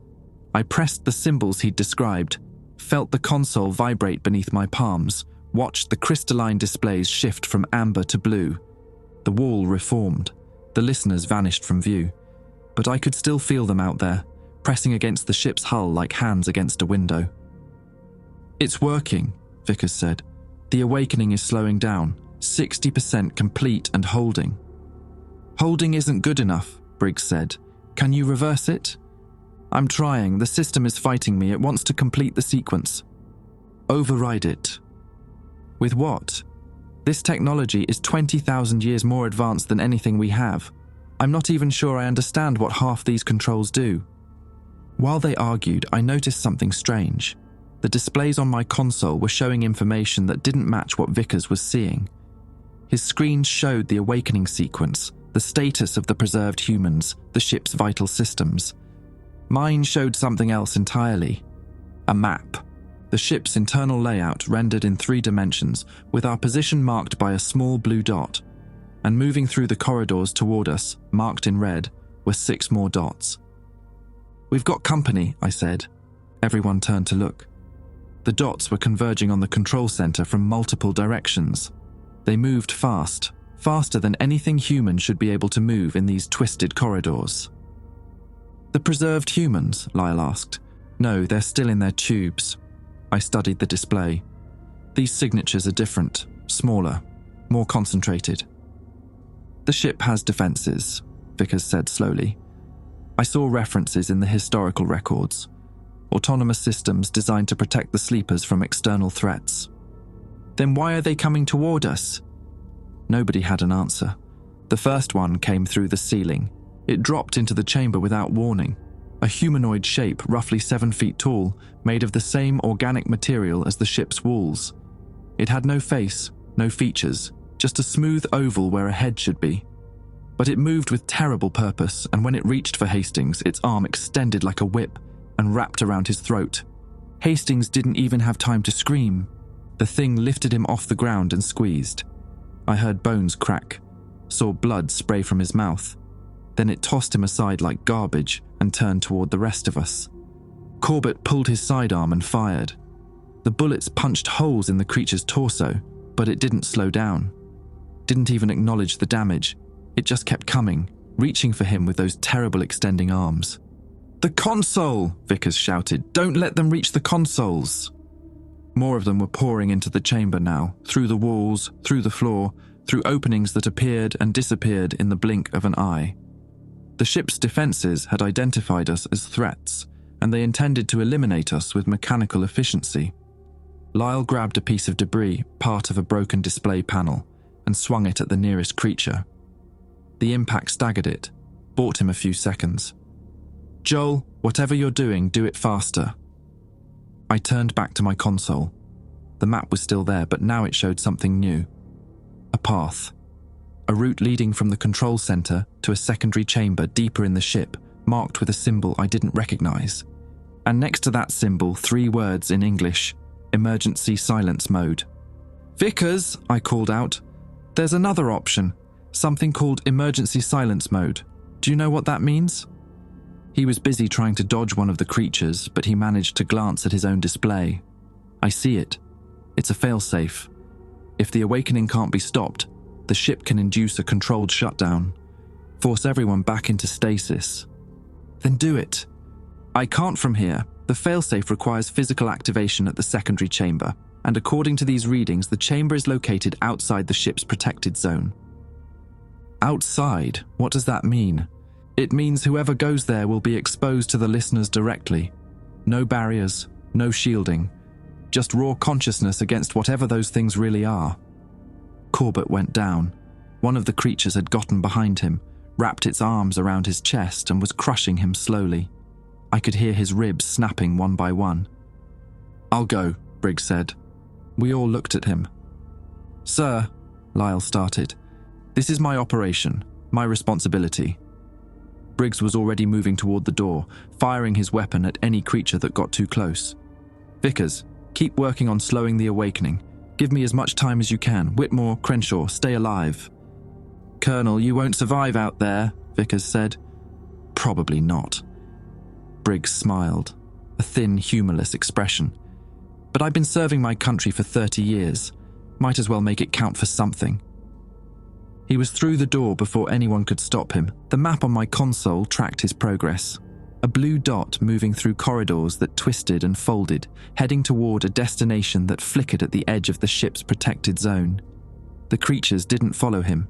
I pressed the symbols he'd described, felt the console vibrate beneath my palms, watched the crystalline displays shift from amber to blue. The wall reformed. The listeners vanished from view. But I could still feel them out there, pressing against the ship's hull like hands against a window. "It's working," Vickers said. "The awakening is slowing down, 60% complete and holding." "Holding isn't good enough," Briggs said. "Can you reverse it?" "I'm trying. The system is fighting me. It wants to complete the sequence." "Override it." "With what? This technology is 20,000 years more advanced than anything we have. I'm not even sure I understand what half these controls do." While they argued, I noticed something strange. The displays on my console were showing information that didn't match what Vickers was seeing. His screen showed the awakening sequence, the status of the preserved humans, the ship's vital systems. Mine showed something else entirely. A map. The ship's internal layout rendered in 3 dimensions, with our position marked by a small blue dot. And moving through the corridors toward us, marked in red, were 6 more dots. "We've got company," I said. Everyone turned to look. The dots were converging on the control center from multiple directions. They moved fast, faster than anything human should be able to move in these twisted corridors. "The preserved humans?" Lyle asked. "No, they're still in their tubes." I studied the display. "These signatures are different, smaller, more concentrated." "The ship has defenses," Vickers said slowly. "I saw references in the historical records. Autonomous systems designed to protect the sleepers from external threats." "Then why are they coming toward us?" Nobody had an answer. The first one came through the ceiling. It dropped into the chamber without warning. A humanoid shape, roughly 7 feet tall, made of the same organic material as the ship's walls. It had no face, no features, just a smooth oval where a head should be. But it moved with terrible purpose, and when it reached for Hastings, its arm extended like a whip and wrapped around his throat. Hastings didn't even have time to scream. The thing lifted him off the ground and squeezed. I heard bones crack, saw blood spray from his mouth. Then it tossed him aside like garbage and turned toward the rest of us. Corbett pulled his sidearm and fired. The bullets punched holes in the creature's torso, but it didn't slow down. Didn't even acknowledge the damage. It just kept coming, reaching for him with those terrible extending arms. "The console!" Vickers shouted. "Don't let them reach the consoles!" More of them were pouring into the chamber now, through the walls, through the floor, through openings that appeared and disappeared in the blink of an eye. The ship's defenses had identified us as threats, and they intended to eliminate us with mechanical efficiency. Lyle grabbed a piece of debris, part of a broken display panel, and swung it at the nearest creature. The impact staggered it, bought him a few seconds. "Joel, whatever you're doing, do it faster." I turned back to my console. The map was still there, but now it showed something new. A path. A route leading from the control center to a secondary chamber deeper in the ship, marked with a symbol I didn't recognize. And next to that symbol, 3 words in English: emergency silence mode. "Vickers," I called out, "there's another option, something called emergency silence mode. Do you know what that means?" He was busy trying to dodge one of the creatures, but he managed to glance at his own display. "I see it. It's a failsafe. If the awakening can't be stopped, the ship can induce a controlled shutdown, force everyone back into stasis." "Then do it." "I can't from here. The failsafe requires physical activation at the secondary chamber, and according to these readings, the chamber is located outside the ship's protected zone." "Outside? What does that mean?" "It means whoever goes there will be exposed to the listeners directly. No barriers, no shielding, just raw consciousness against whatever those things really are." Corbett went down. One of the creatures had gotten behind him, wrapped its arms around his chest, and was crushing him slowly. I could hear his ribs snapping one by one. "I'll go," Briggs said. We all looked at him. "Sir," Lyle started, "this is my operation, my responsibility." Briggs was already moving toward the door, firing his weapon at any creature that got too close. "Vickers, keep working on slowing the awakening. Give me as much time as you can. Whitmore, Crenshaw, stay alive." "Colonel, you won't survive out there," Vickers said. "Probably not." Briggs smiled, a thin, humorless expression. "But I've been serving my country for 30 years. Might as well make it count for something." He was through the door before anyone could stop him. The map on my console tracked his progress. A blue dot moving through corridors that twisted and folded, heading toward a destination that flickered at the edge of the ship's protected zone. The creatures didn't follow him.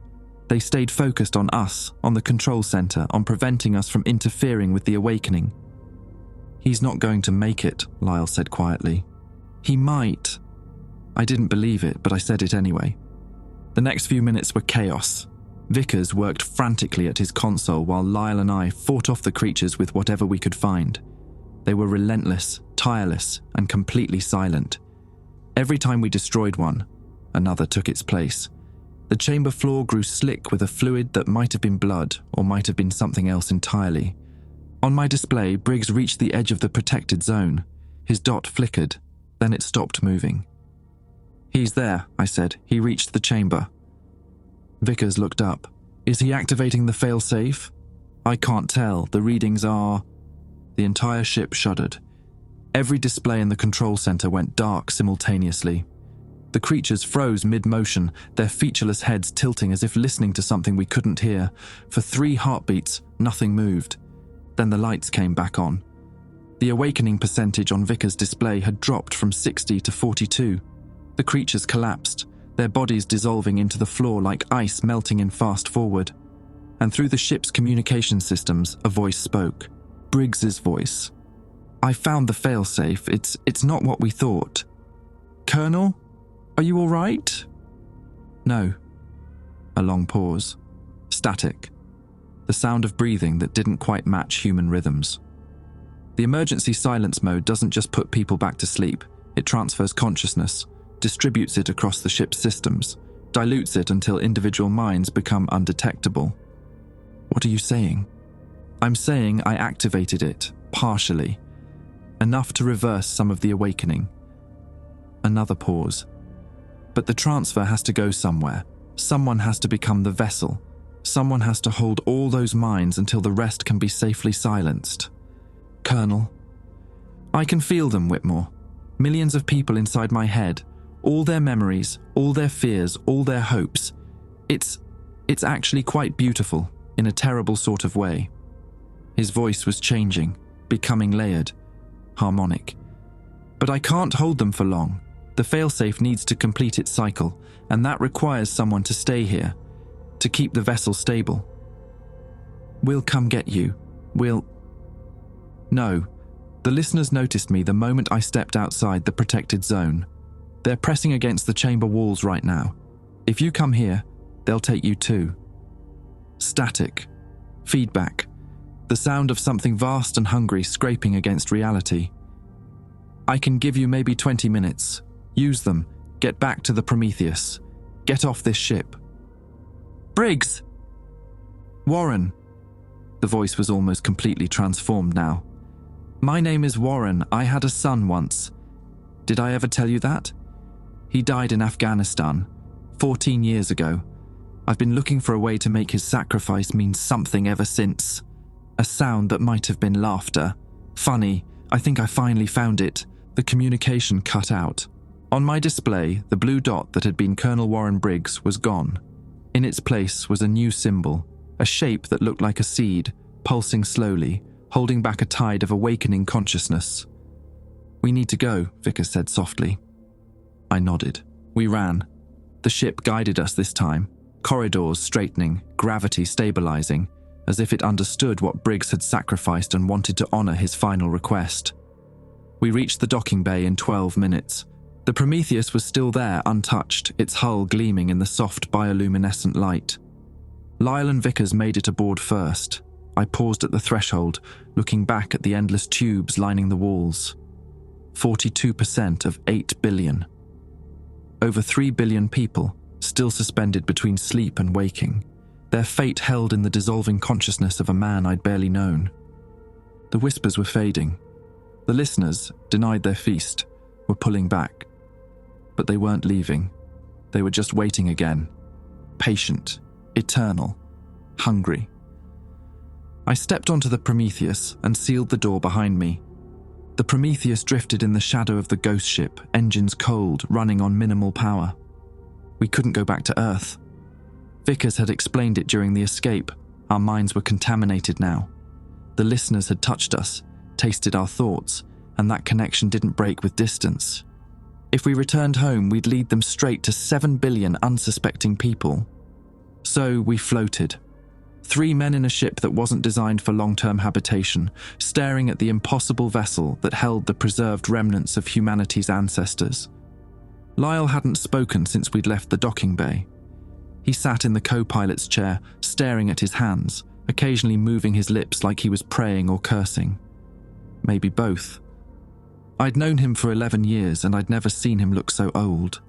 They stayed focused on us, on the control center, on preventing us from interfering with the awakening. "He's not going to make it," Lyle said quietly. "He might." I didn't believe it, but I said it anyway. The next few minutes were chaos. Vickers worked frantically at his console while Lyle and I fought off the creatures with whatever we could find. They were relentless, tireless, and completely silent. Every time we destroyed one, another took its place. The chamber floor grew slick with a fluid that might have been blood or might have been something else entirely. On my display, Briggs reached the edge of the protected zone. His dot flickered, then it stopped moving. "He's there," I said. "He reached the chamber." Vickers looked up. "Is he activating the failsafe?" "I can't tell. The readings are—" The entire ship shuddered. Every display in the control center went dark simultaneously. The creatures froze mid-motion, their featureless heads tilting as if listening to something we couldn't hear. For 3 heartbeats, nothing moved. Then the lights came back on. The awakening percentage on Vickers' display had dropped from 60 to 42. The creatures collapsed, their bodies dissolving into the floor like ice melting in fast forward. And through the ship's communication systems, a voice spoke. Briggs's voice. "I found the failsafe. It's not what we thought." "Colonel, are you all right?" "No." A long pause. Static. The sound of breathing that didn't quite match human rhythms. "The emergency silence mode doesn't just put people back to sleep. It transfers consciousness, distributes it across the ship's systems, dilutes it until individual minds become undetectable." "What are you saying?" "I'm saying I activated it, partially. Enough to reverse some of the awakening." Another pause. "But the transfer has to go somewhere. Someone has to become the vessel. Someone has to hold all those minds until the rest can be safely silenced." "Colonel." "I can feel them, Whitmore. Millions of people inside my head. All their memories, all their fears, all their hopes. It's actually quite beautiful. in a terrible sort of way. His voice was changing, becoming layered, harmonic. But I can't hold them for long. The failsafe needs to complete its cycle, and that requires someone to stay here, to keep the vessel stable. We'll come get you. No. The listeners noticed me the moment I stepped outside the protected zone. They're pressing against the chamber walls right now. If you come here, they'll take you too. Static. Feedback. The sound of something vast and hungry scraping against reality. I can give you maybe 20 minutes. Use them. Get back to the Prometheus. Get off this ship. Briggs! Warren. The voice was almost completely transformed now. My name is Warren. I had a son once. Did I ever tell you that? He died in Afghanistan, 14 years ago. I've been looking for a way to make his sacrifice mean something ever since. A sound that might have been laughter. Funny, I think I finally found it. The communication cut out. On my display, the blue dot that had been Colonel Warren Briggs was gone. In its place was a new symbol, a shape that looked like a seed, pulsing slowly, holding back a tide of awakening consciousness. We need to go, Vickers said softly. I nodded. We ran. The ship guided us this time, corridors straightening, gravity stabilizing, as if it understood what Briggs had sacrificed and wanted to honor his final request. We reached the docking bay in 12 minutes. The Prometheus was still there, untouched, its hull gleaming in the soft bioluminescent light. Lyle and Vickers made it aboard first. I paused at the threshold, looking back at the endless tubes lining the walls. 42% of 8 billion. Over 3 billion people, still suspended between sleep and waking, their fate held in the dissolving consciousness of a man I'd barely known. The whispers were fading. The listeners, denied their feast, were pulling back. But they weren't leaving. They were just waiting again. Patient, eternal, hungry. I stepped onto the Prometheus and sealed the door behind me. The Prometheus drifted in the shadow of the ghost ship, engines cold, running on minimal power. We couldn't go back to Earth. Vickers had explained it during the escape. Our minds were contaminated now. The listeners had touched us, tasted our thoughts, and that connection didn't break with distance. If we returned home, we'd lead them straight to 7 billion unsuspecting people. So we floated. 3 men in a ship that wasn't designed for long-term habitation, staring at the impossible vessel that held the preserved remnants of humanity's ancestors. Lyle hadn't spoken since we'd left the docking bay. He sat in the co-pilot's chair, staring at his hands, occasionally moving his lips like he was praying or cursing. Maybe both. I'd known him for 11 years and I'd never seen him look so old.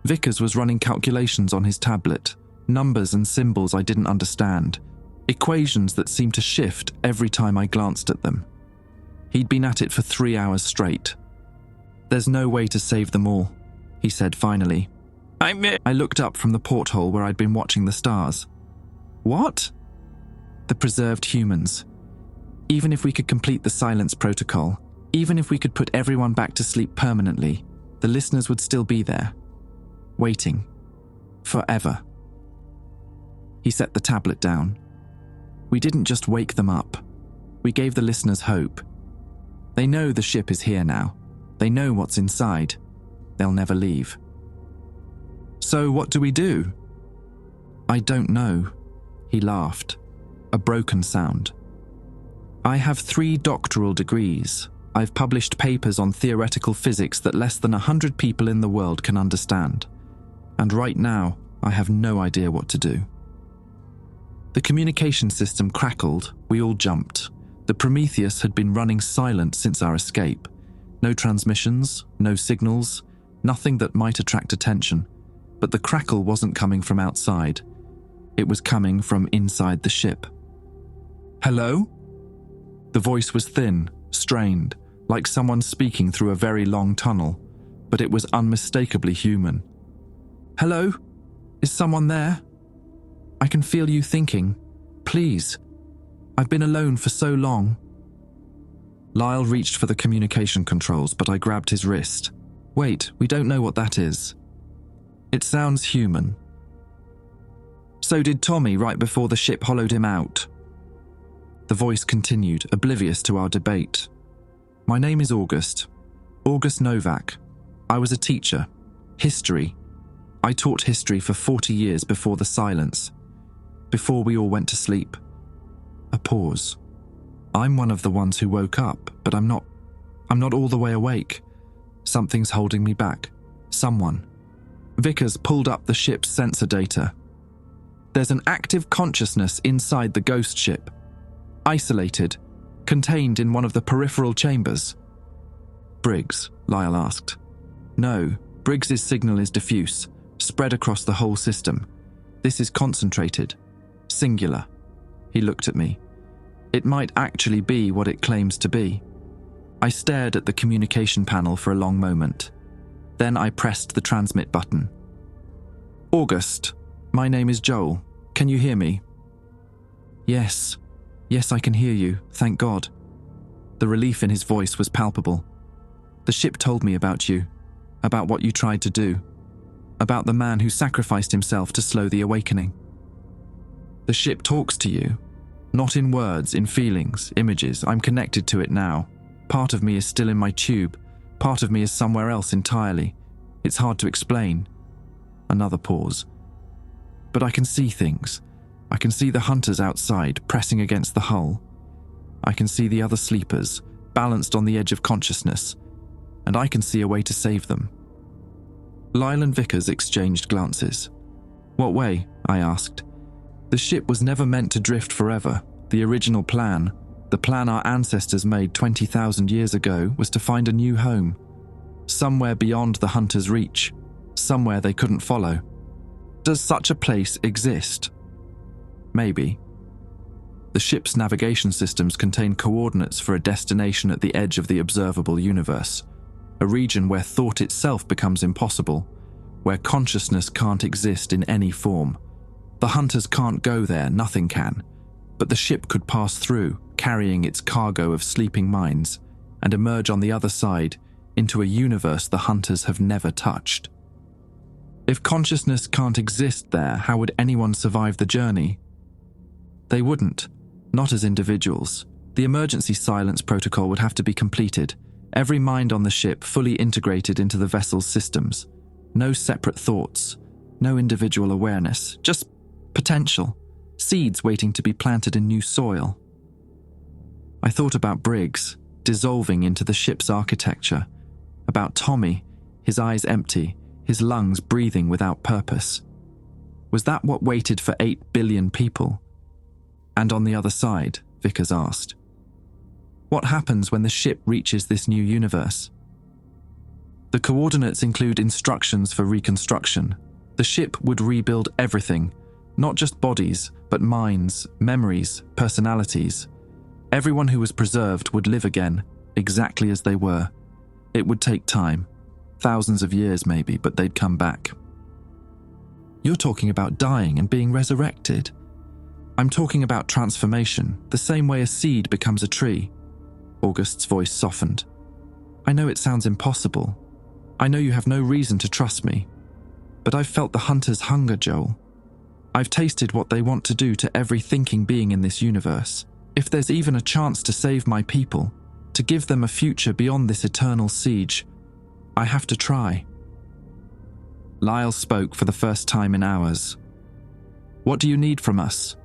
Vickers was running calculations on his tablet, numbers and symbols I didn't understand, equations that seemed to shift every time I glanced at them. He'd been at it for 3 hours straight. There's no way to save them all, he said finally. I looked up from the porthole where I'd been watching the stars. What? The preserved humans. Even if we could complete the silence protocol, even if we could put everyone back to sleep permanently, the listeners would still be there, waiting. Forever. He set the tablet down. We didn't just wake them up. We gave the listeners hope. They know the ship is here now. They know what's inside. They'll never leave. So what do we do? I don't know. He laughed. A broken sound. I have 3 doctoral degrees. I've published papers on theoretical physics that less than 100 people in the world can understand. And right now, I have no idea what to do. The communication system crackled. We all jumped. The Prometheus had been running silent since our escape. No transmissions, no signals, nothing that might attract attention. But the crackle wasn't coming from outside. It was coming from inside the ship. Hello? The voice was thin, strained, like someone speaking through a very long tunnel, but it was unmistakably human. Hello? Is someone there? I can feel you thinking. Please. I've been alone for so long. Lyle reached for the communication controls, but I grabbed his wrist. Wait, we don't know what that is. It sounds human. So did Tommy right before the ship hollowed him out. The voice continued, oblivious to our debate. My name is August. August Novak. I was a teacher. History. I taught history for 40 years before the silence. Before we all went to sleep. A pause. I'm one of the ones who woke up, but I'm not all the way awake. Something's holding me back. Someone. Vickers pulled up the ship's sensor data. There's an active consciousness inside the ghost ship. Isolated. Contained in one of the peripheral chambers. Briggs, Lyle asked. No, Briggs's signal is diffuse, spread across the whole system. This is concentrated. Singular. He looked at me. It might actually be what it claims to be. I stared at the communication panel for a long moment. Then I pressed the transmit button. August, my name is Joel. Can you hear me? Yes. Yes, I can hear you, thank God. The relief in his voice was palpable. The ship told me about you, about what you tried to do, about the man who sacrificed himself to slow the awakening. The ship talks to you, not in words, in feelings, images. I'm connected to it now. Part of me is still in my tube. Part of me is somewhere else entirely. It's hard to explain. Another pause. But I can see things. I can see the hunters outside, pressing against the hull. I can see the other sleepers, balanced on the edge of consciousness. And I can see a way to save them. Lyle and Vickers exchanged glances. What way? I asked. The ship was never meant to drift forever. The original plan, the plan our ancestors made 20,000 years ago, was to find a new home. Somewhere beyond the hunters' reach. Somewhere they couldn't follow. Does such a place exist? Maybe. The ship's navigation systems contain coordinates for a destination at the edge of the observable universe. A region where thought itself becomes impossible, where consciousness can't exist in any form. The hunters can't go there, nothing can. But the ship could pass through, carrying its cargo of sleeping minds, and emerge on the other side into a universe the hunters have never touched. If consciousness can't exist there, how would anyone survive the journey? They wouldn't, not as individuals. The emergency silence protocol would have to be completed, every mind on the ship fully integrated into the vessel's systems. No separate thoughts, no individual awareness, just potential, seeds waiting to be planted in new soil. I thought about Briggs, dissolving into the ship's architecture, about Tommy, his eyes empty, his lungs breathing without purpose. Was that what waited for 8 billion people? And on the other side, Vickers asked, what happens when the ship reaches this new universe? The coordinates include instructions for reconstruction. The ship would rebuild everything, not just bodies, but minds, memories, personalities. Everyone who was preserved would live again, exactly as they were. It would take time, thousands of years maybe, but they'd come back. You're talking about dying and being resurrected. I'm talking about transformation, the same way a seed becomes a tree. August's voice softened. I know it sounds impossible. I know you have no reason to trust me. But I've felt the hunter's hunger, Joel. I've tasted what they want to do to every thinking being in this universe. If there's even a chance to save my people, to give them a future beyond this eternal siege, I have to try. Lyle spoke for the first time in hours. What do you need from us?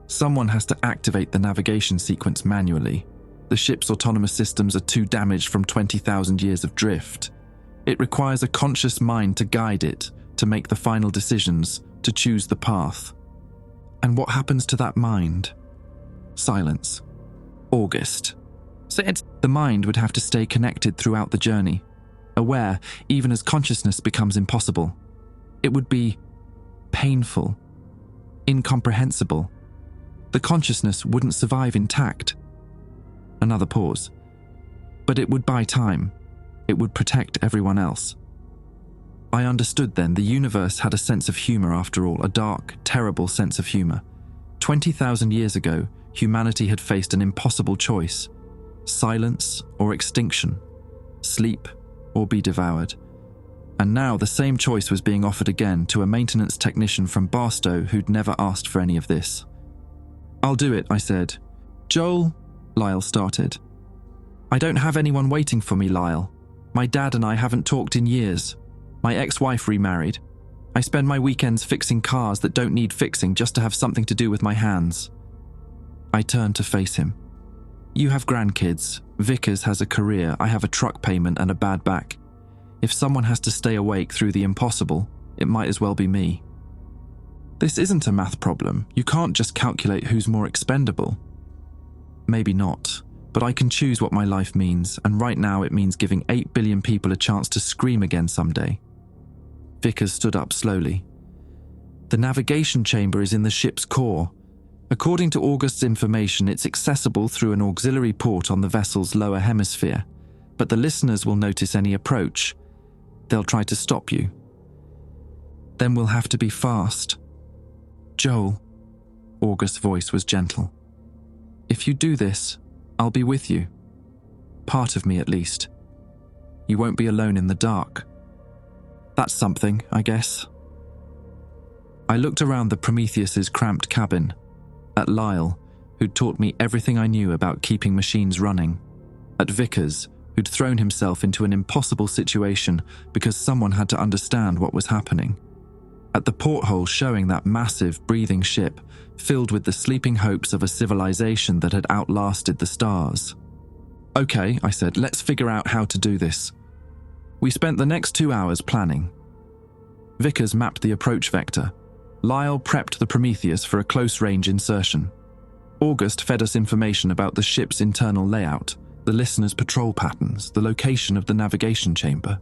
Someone has to activate the navigation sequence manually. The ship's autonomous systems are too damaged from 20,000 years of drift. It requires a conscious mind to guide it, to make the final decisions, to choose the path. And what happens to that mind? Silence. August. The mind would have to stay connected throughout the journey, aware even as consciousness becomes impossible. It would be painful, incomprehensible. The consciousness wouldn't survive intact. Another pause. But it would buy time. It would protect everyone else. I understood then the universe had a sense of humor after all, a dark, terrible sense of humor. 20,000 years ago, humanity had faced an impossible choice. Silence or extinction. Sleep or be devoured. And now the same choice was being offered again to a maintenance technician from Barstow who'd never asked for any of this. "I'll do it," I said. "Joel," Lyle started. "I don't have anyone waiting for me, Lyle. My dad and I haven't talked in years. My ex-wife remarried. I spend my weekends fixing cars that don't need fixing just to have something to do with my hands." I turned to face him. "You have grandkids. Vickers has a career. I have a truck payment and a bad back. If someone has to stay awake through the impossible, it might as well be me. This isn't a math problem. You can't just calculate who's more expendable." "Maybe not, but I can choose what my life means, and right now it means giving 8 billion people a chance to scream again someday." Vickers stood up slowly. "The navigation chamber is in the ship's core. According to August's information, it's accessible through an auxiliary port on the vessel's lower hemisphere, but the listeners will notice any approach. They'll try to stop you. Then we'll have to be fast." "Joel," August's voice was gentle. "If you do this, I'll be with you. Part of me, at least. You won't be alone in the dark. That's something, I guess." I looked around the Prometheus's cramped cabin, at Lyle, who'd taught me everything I knew about keeping machines running, at Vickers, who'd thrown himself into an impossible situation because someone had to understand what was happening, at the porthole showing that massive, breathing ship filled with the sleeping hopes of a civilization that had outlasted the stars. "Okay," I said, "let's figure out how to do this." We spent the next 2 hours planning. Vickers mapped the approach vector. Lyle prepped the Prometheus for a close-range insertion. August fed us information about the ship's internal layout, the listeners' patrol patterns, the location of the navigation chamber.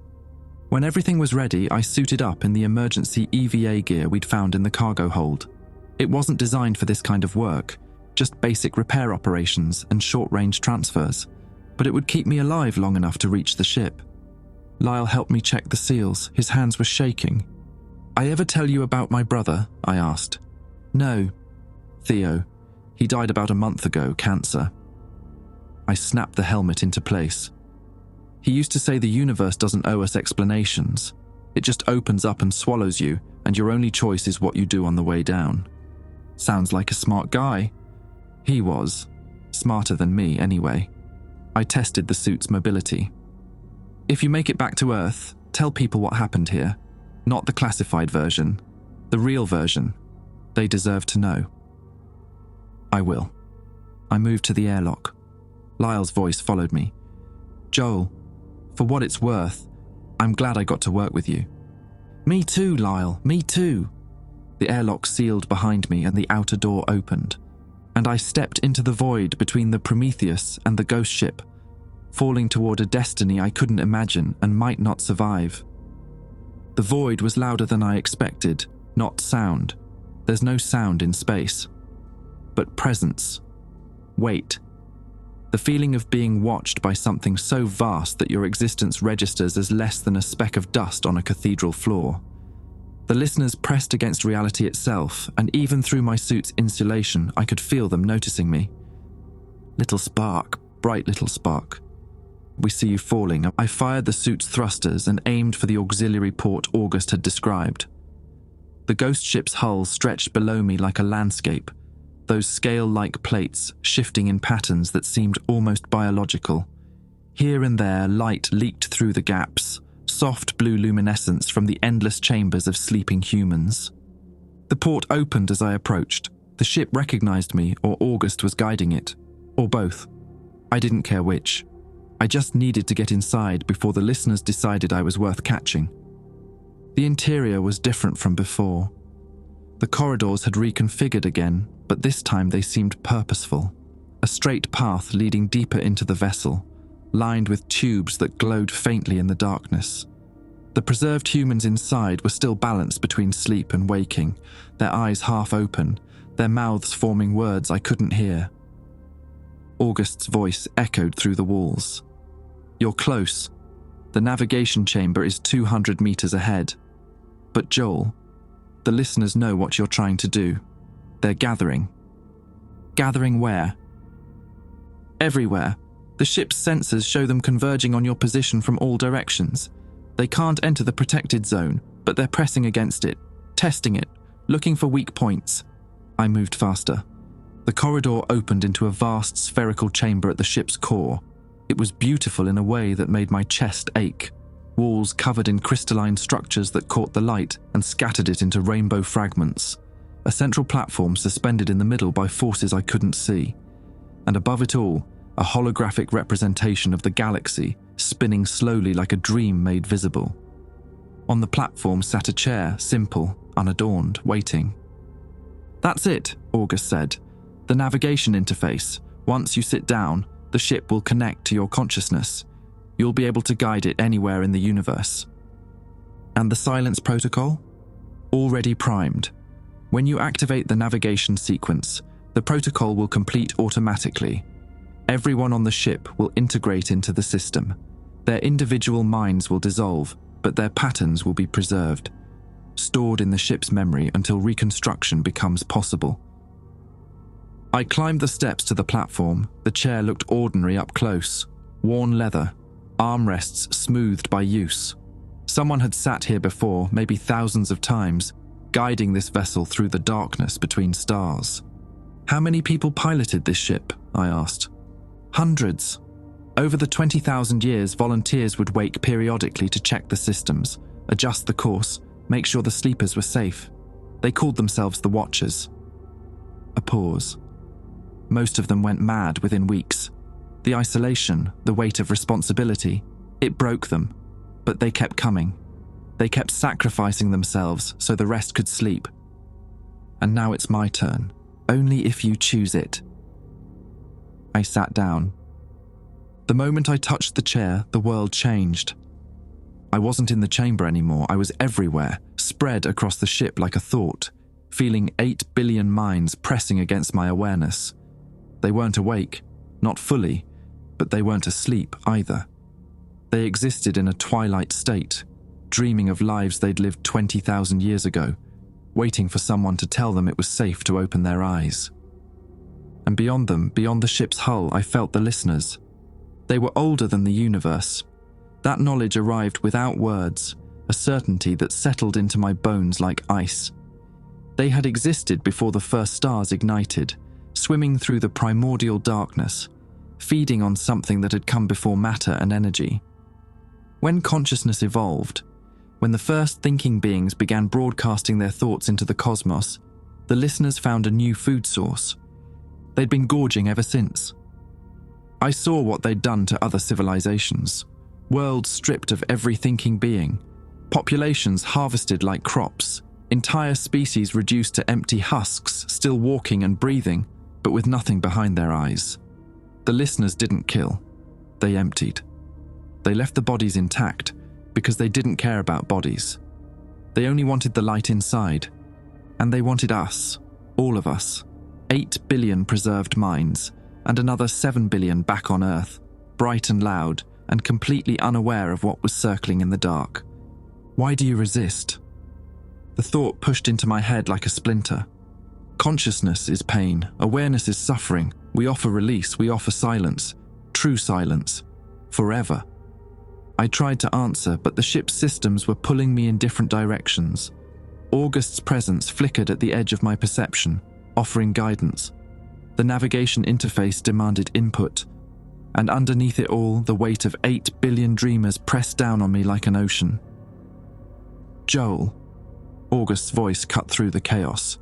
When everything was ready, I suited up in the emergency EVA gear we'd found in the cargo hold. It wasn't designed for this kind of work, just basic repair operations and short-range transfers, but it would keep me alive long enough to reach the ship. Lyle helped me check the seals. His hands were shaking. "I ever tell you about my brother?" I asked. "No. Theo. He died about a month ago, cancer." I snapped the helmet into place. "He used to say the universe doesn't owe us explanations. It just opens up and swallows you, and your only choice is what you do on the way down." Sounds like a smart guy. He was. Smarter than me, anyway. I tested the suit's mobility. "If you make it back to Earth, tell people what happened here. Not the classified version. The real version. They deserve to know." "I will." I moved to the airlock. Lyle's voice followed me. "Joel, for what it's worth, I'm glad I got to work with you." "Me too, Lyle, me too." The airlock sealed behind me and the outer door opened, and I stepped into the void between the Prometheus and the ghost ship, falling toward a destiny I couldn't imagine and might not survive. The void was louder than I expected, not sound. There's no sound in space. But presence. Weight. The feeling of being watched by something so vast that your existence registers as less than a speck of dust on a cathedral floor. The listeners pressed against reality itself, and even through my suit's insulation, I could feel them noticing me. "Little spark, bright little spark. We see you falling." I fired the suit's thrusters and aimed for the auxiliary port August had described. The ghost ship's hull stretched below me like a landscape, those scale-like plates shifting in patterns that seemed almost biological. Here and there, light leaked through the gaps, soft blue luminescence from the endless chambers of sleeping humans. The port opened as I approached. The ship recognized me, or August was guiding it, or both. I didn't care which. I just needed to get inside before the listeners decided I was worth catching. The interior was different from before. The corridors had reconfigured again, but this time they seemed purposeful. A straight path leading deeper into the vessel, lined with tubes that glowed faintly in the darkness. The preserved humans inside were still balanced between sleep and waking, their eyes half open, their mouths forming words I couldn't hear. August's voice echoed through the walls. "You're close. The navigation chamber is 200 meters ahead. But Joel, the listeners know what you're trying to do. They're gathering." "Gathering where?" "Everywhere. The ship's sensors show them converging on your position from all directions. They can't enter the protected zone, but they're pressing against it, testing it, looking for weak points. I moved faster. The corridor opened into a vast spherical chamber at the ship's core. It was beautiful in a way that made my chest ache. Walls covered in crystalline structures that caught the light and scattered it into rainbow fragments. A central platform suspended in the middle by forces I couldn't see. And above it all, a holographic representation of the galaxy, spinning slowly like a dream made visible. On the platform sat a chair, simple, unadorned, waiting. "That's it," August said. "The navigation interface. Once you sit down, the ship will connect to your consciousness. You'll be able to guide it anywhere in the universe." "And the silence protocol?" "Already primed. When you activate the navigation sequence, the protocol will complete automatically. Everyone on the ship will integrate into the system. Their individual minds will dissolve, but their patterns will be preserved, stored in the ship's memory until reconstruction becomes possible." I climbed the steps to the platform. The chair looked ordinary up close. Worn leather, armrests smoothed by use. Someone had sat here before, maybe thousands of times, guiding this vessel through the darkness between stars. "How many people piloted this ship?" I asked. "Hundreds. Over the 20,000 years, volunteers would wake periodically to check the systems, adjust the course, make sure the sleepers were safe. They called themselves the Watchers." A pause. "Most of them went mad within weeks. The isolation, the weight of responsibility, it broke them. But they kept coming. They kept sacrificing themselves so the rest could sleep. And now it's my turn. Only if you choose it." I sat down. The moment I touched the chair, the world changed. I wasn't in the chamber anymore. I was everywhere, spread across the ship like a thought, feeling 8 billion minds pressing against my awareness. They weren't awake, not fully, but they weren't asleep either. They existed in a twilight state, dreaming of lives they'd lived 20,000 years ago, waiting for someone to tell them it was safe to open their eyes. And beyond them, beyond the ship's hull, I felt the listeners. They were older than the universe. That knowledge arrived without words, a certainty that settled into my bones like ice. They had existed before the first stars ignited, swimming through the primordial darkness, feeding on something that had come before matter and energy. When consciousness evolved, when the first thinking beings began broadcasting their thoughts into the cosmos, the listeners found a new food source. They'd been gorging ever since. I saw what they'd done to other civilizations. Worlds stripped of every thinking being. Populations harvested like crops. Entire species reduced to empty husks, still walking and breathing, but with nothing behind their eyes. The listeners didn't kill. They emptied. They left the bodies intact because they didn't care about bodies. They only wanted the light inside. And they wanted us, all of us. 8 billion preserved minds, and another 7 billion back on Earth, bright and loud, and completely unaware of what was circling in the dark. Why do you resist? The thought pushed into my head like a splinter. Consciousness is pain, awareness is suffering. We offer release, we offer silence, true silence, forever. I tried to answer, but the ship's systems were pulling me in different directions. August's presence flickered at the edge of my perception, offering guidance. The navigation interface demanded input, and underneath it all, the weight of 8 billion dreamers pressed down on me like an ocean. "Joel," August's voice cut through the chaos.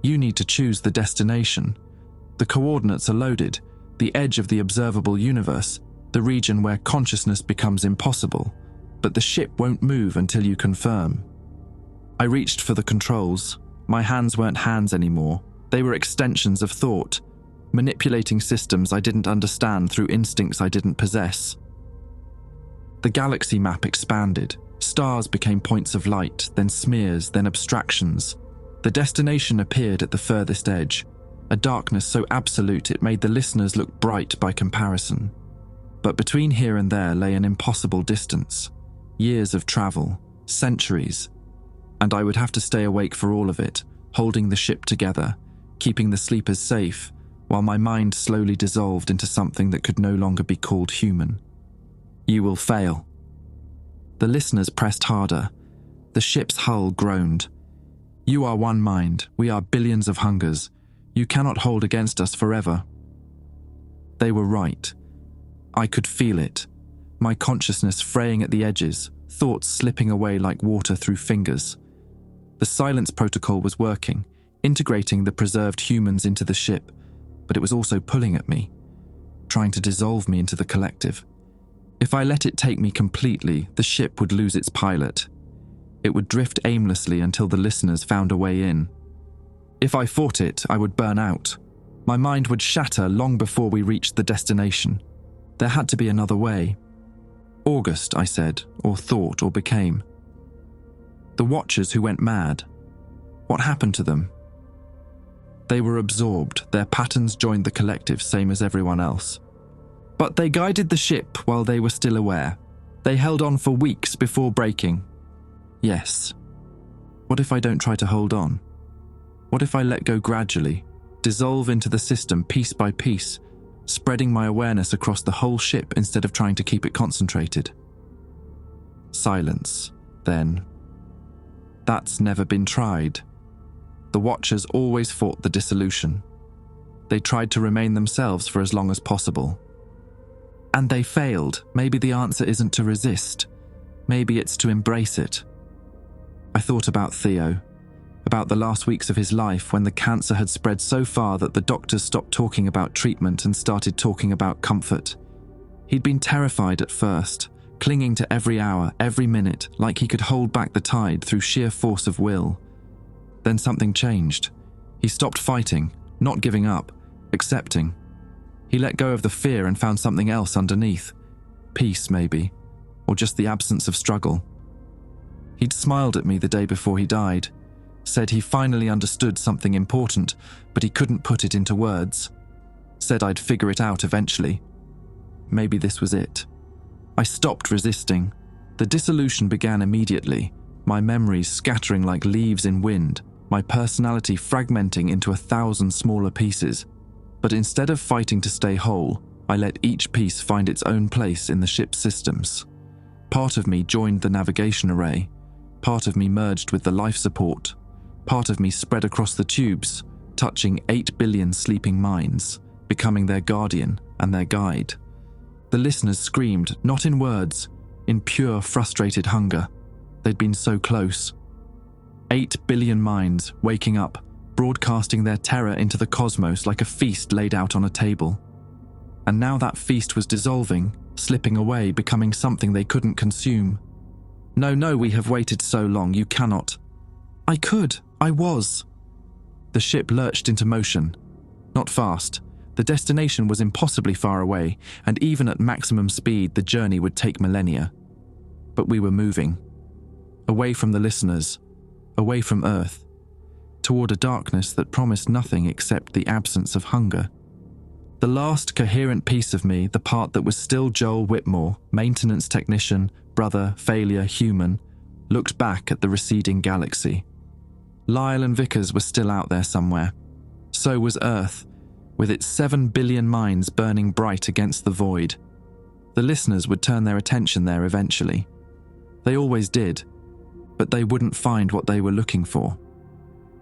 "You need to choose the destination. The coordinates are loaded, the edge of the observable universe, the region where consciousness becomes impossible, but the ship won't move until you confirm." I reached for the controls. My hands weren't hands anymore. They were extensions of thought, manipulating systems I didn't understand through instincts I didn't possess. The galaxy map expanded. Stars became points of light, then smears, then abstractions. The destination appeared at the furthest edge, a darkness so absolute it made the listeners look bright by comparison. But between here and there lay an impossible distance. Years of travel, centuries, and I would have to stay awake for all of it, holding the ship together, keeping the sleepers safe, while my mind slowly dissolved into something that could no longer be called human. "You will fail." The listeners pressed harder. The ship's hull groaned. "You are one mind. We are billions of hungers. You cannot hold against us forever." They were right. I could feel it. My consciousness fraying at the edges, thoughts slipping away like water through fingers. The silence protocol was working, integrating the preserved humans into the ship, but it was also pulling at me, trying to dissolve me into the collective. If I let it take me completely, the ship would lose its pilot. It would drift aimlessly until the listeners found a way in. If I fought it, I would burn out. My mind would shatter long before we reached the destination. There had to be another way. August, I said, or thought, or became. The Watchers who went mad. What happened to them? They were absorbed. Their patterns joined the collective, same as everyone else. But they guided the ship while they were still aware. They held on for weeks before breaking. Yes. What if I don't try to hold on? What if I let go gradually, dissolve into the system piece by piece, spreading my awareness across the whole ship instead of trying to keep it concentrated? Silence, then. That's never been tried. The Watchers always fought the dissolution. They tried to remain themselves for as long as possible. And they failed. Maybe the answer isn't to resist. Maybe it's to embrace it. I thought about Theo, about the last weeks of his life when the cancer had spread so far that the doctors stopped talking about treatment and started talking about comfort. He'd been terrified at first, clinging to every hour, every minute, like he could hold back the tide through sheer force of will. Then something changed. He stopped fighting, not giving up, accepting. He let go of the fear and found something else underneath. Peace, maybe, or just the absence of struggle. He'd smiled at me the day before he died, said he finally understood something important, but he couldn't put it into words. Said I'd figure it out eventually. Maybe this was it. I stopped resisting. The dissolution began immediately, my memories scattering like leaves in wind, my personality fragmenting into 1,000 smaller pieces. But instead of fighting to stay whole, I let each piece find its own place in the ship's systems. Part of me joined the navigation array. Part of me merged with the life support. Part of me spread across the tubes, touching 8 billion sleeping minds, becoming their guardian and their guide. The listeners screamed, not in words, in pure, frustrated hunger. They'd been so close. 8 billion minds waking up, broadcasting their terror into the cosmos like a feast laid out on a table. And now that feast was dissolving, slipping away, becoming something they couldn't consume. No, we have waited so long, you cannot. I could. I was. The ship lurched into motion. Not fast. The destination was impossibly far away, and even at maximum speed, the journey would take millennia. But we were moving. Away from the listeners. Away from Earth. Toward a darkness that promised nothing except the absence of hunger. The last coherent piece of me, the part that was still Joel Whitmore, maintenance technician, brother, failure, human, looked back at the receding galaxy. Lyle and Vickers were still out there somewhere. So was Earth, with its 7 billion minds burning bright against the void. The listeners would turn their attention there eventually. They always did, but they wouldn't find what they were looking for.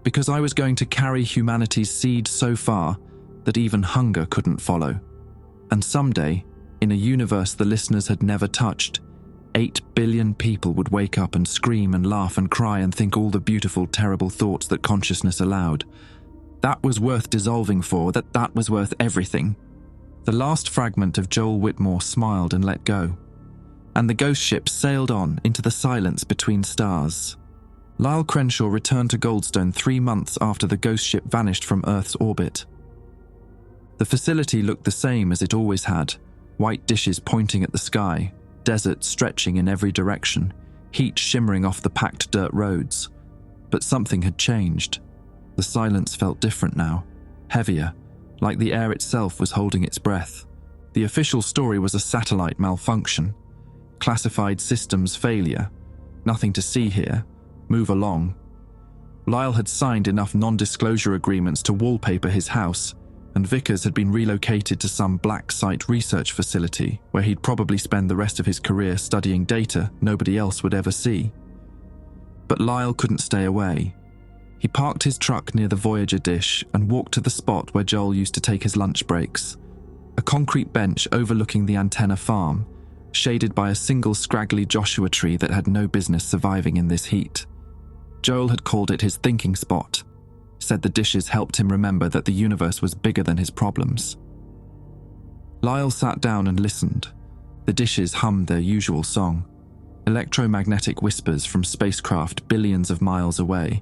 Because I was going to carry humanity's seed so far that even hunger couldn't follow. And someday, in a universe the listeners had never touched, 8 billion people would wake up and scream and laugh and cry and think all the beautiful, terrible thoughts that consciousness allowed. That was worth dissolving for, that was worth everything. The last fragment of Joel Whitmore smiled and let go. And the ghost ship sailed on into the silence between stars. Lyle Crenshaw returned to Goldstone 3 months after the ghost ship vanished from Earth's orbit. The facility looked the same as it always had, white dishes pointing at the sky, desert stretching in every direction, heat shimmering off the packed dirt roads. But something had changed. The silence felt different now, heavier, like the air itself was holding its breath. The official story was a satellite malfunction. Classified systems failure. Nothing to see here. Move along. Lyle had signed enough non-disclosure agreements to wallpaper his house, and Vickers had been relocated to some black site research facility where he'd probably spend the rest of his career studying data nobody else would ever see. But Lyle couldn't stay away. He parked his truck near the Voyager dish and walked to the spot where Joel used to take his lunch breaks, a concrete bench overlooking the antenna farm, shaded by a single scraggly Joshua tree that had no business surviving in this heat. Joel had called it his thinking spot, said the dishes helped him remember that the universe was bigger than his problems. Lyle sat down and listened. The dishes hummed their usual song, electromagnetic whispers from spacecraft billions of miles away,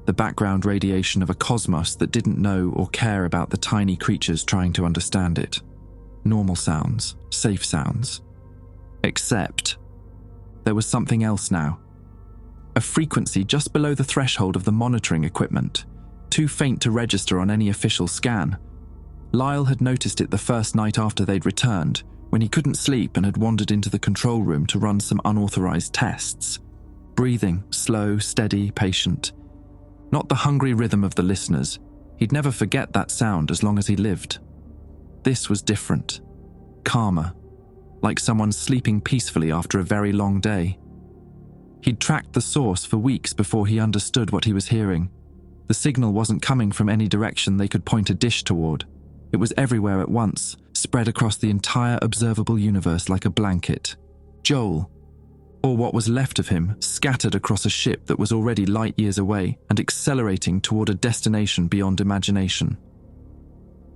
the background radiation of a cosmos that didn't know or care about the tiny creatures trying to understand it. Normal sounds, safe sounds. Except there was something else now. A frequency just below the threshold of the monitoring equipment, too faint to register on any official scan. Lyle had noticed it the first night after they'd returned, when he couldn't sleep and had wandered into the control room to run some unauthorized tests. Breathing, slow, steady, patient. Not the hungry rhythm of the listeners. He'd never forget that sound as long as he lived. This was different. Calmer. Like someone sleeping peacefully after a very long day. He'd tracked the source for weeks before he understood what he was hearing. The signal wasn't coming from any direction they could point a dish toward. It was everywhere at once, spread across the entire observable universe like a blanket. Joel, or what was left of him, scattered across a ship that was already light years away and accelerating toward a destination beyond imagination.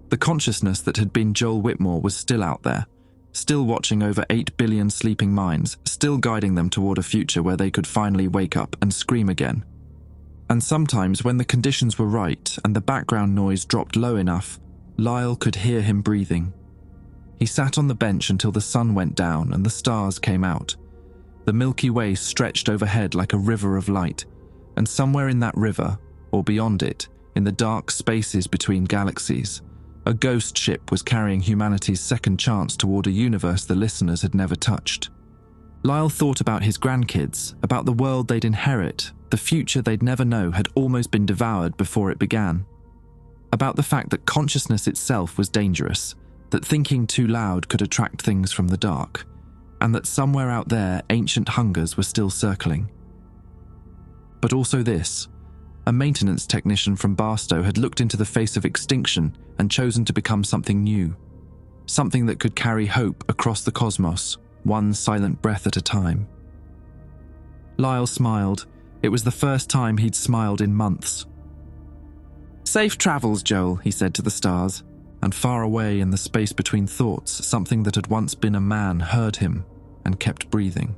The consciousness that had been Joel Whitmore was still out there, still watching over 8 billion sleeping minds, still guiding them toward a future where they could finally wake up and scream again. And sometimes when the conditions were right and the background noise dropped low enough, Lyle could hear him breathing. He sat on the bench until the sun went down and the stars came out. The Milky Way stretched overhead like a river of light, and somewhere in that river, or beyond it, in the dark spaces between galaxies, a ghost ship was carrying humanity's second chance toward a universe the listeners had never touched. Lyle thought about his grandkids, about the world they'd inherit, the future they'd never know had almost been devoured before it began. About the fact that consciousness itself was dangerous, that thinking too loud could attract things from the dark, and that somewhere out there ancient hungers were still circling. But also this. A maintenance technician from Barstow had looked into the face of extinction and chosen to become something new. Something that could carry hope across the cosmos, one silent breath at a time. Lyle smiled. It was the first time he'd smiled in months. "Safe travels, Joel," he said to the stars, and far away in the space between thoughts, something that had once been a man heard him and kept breathing.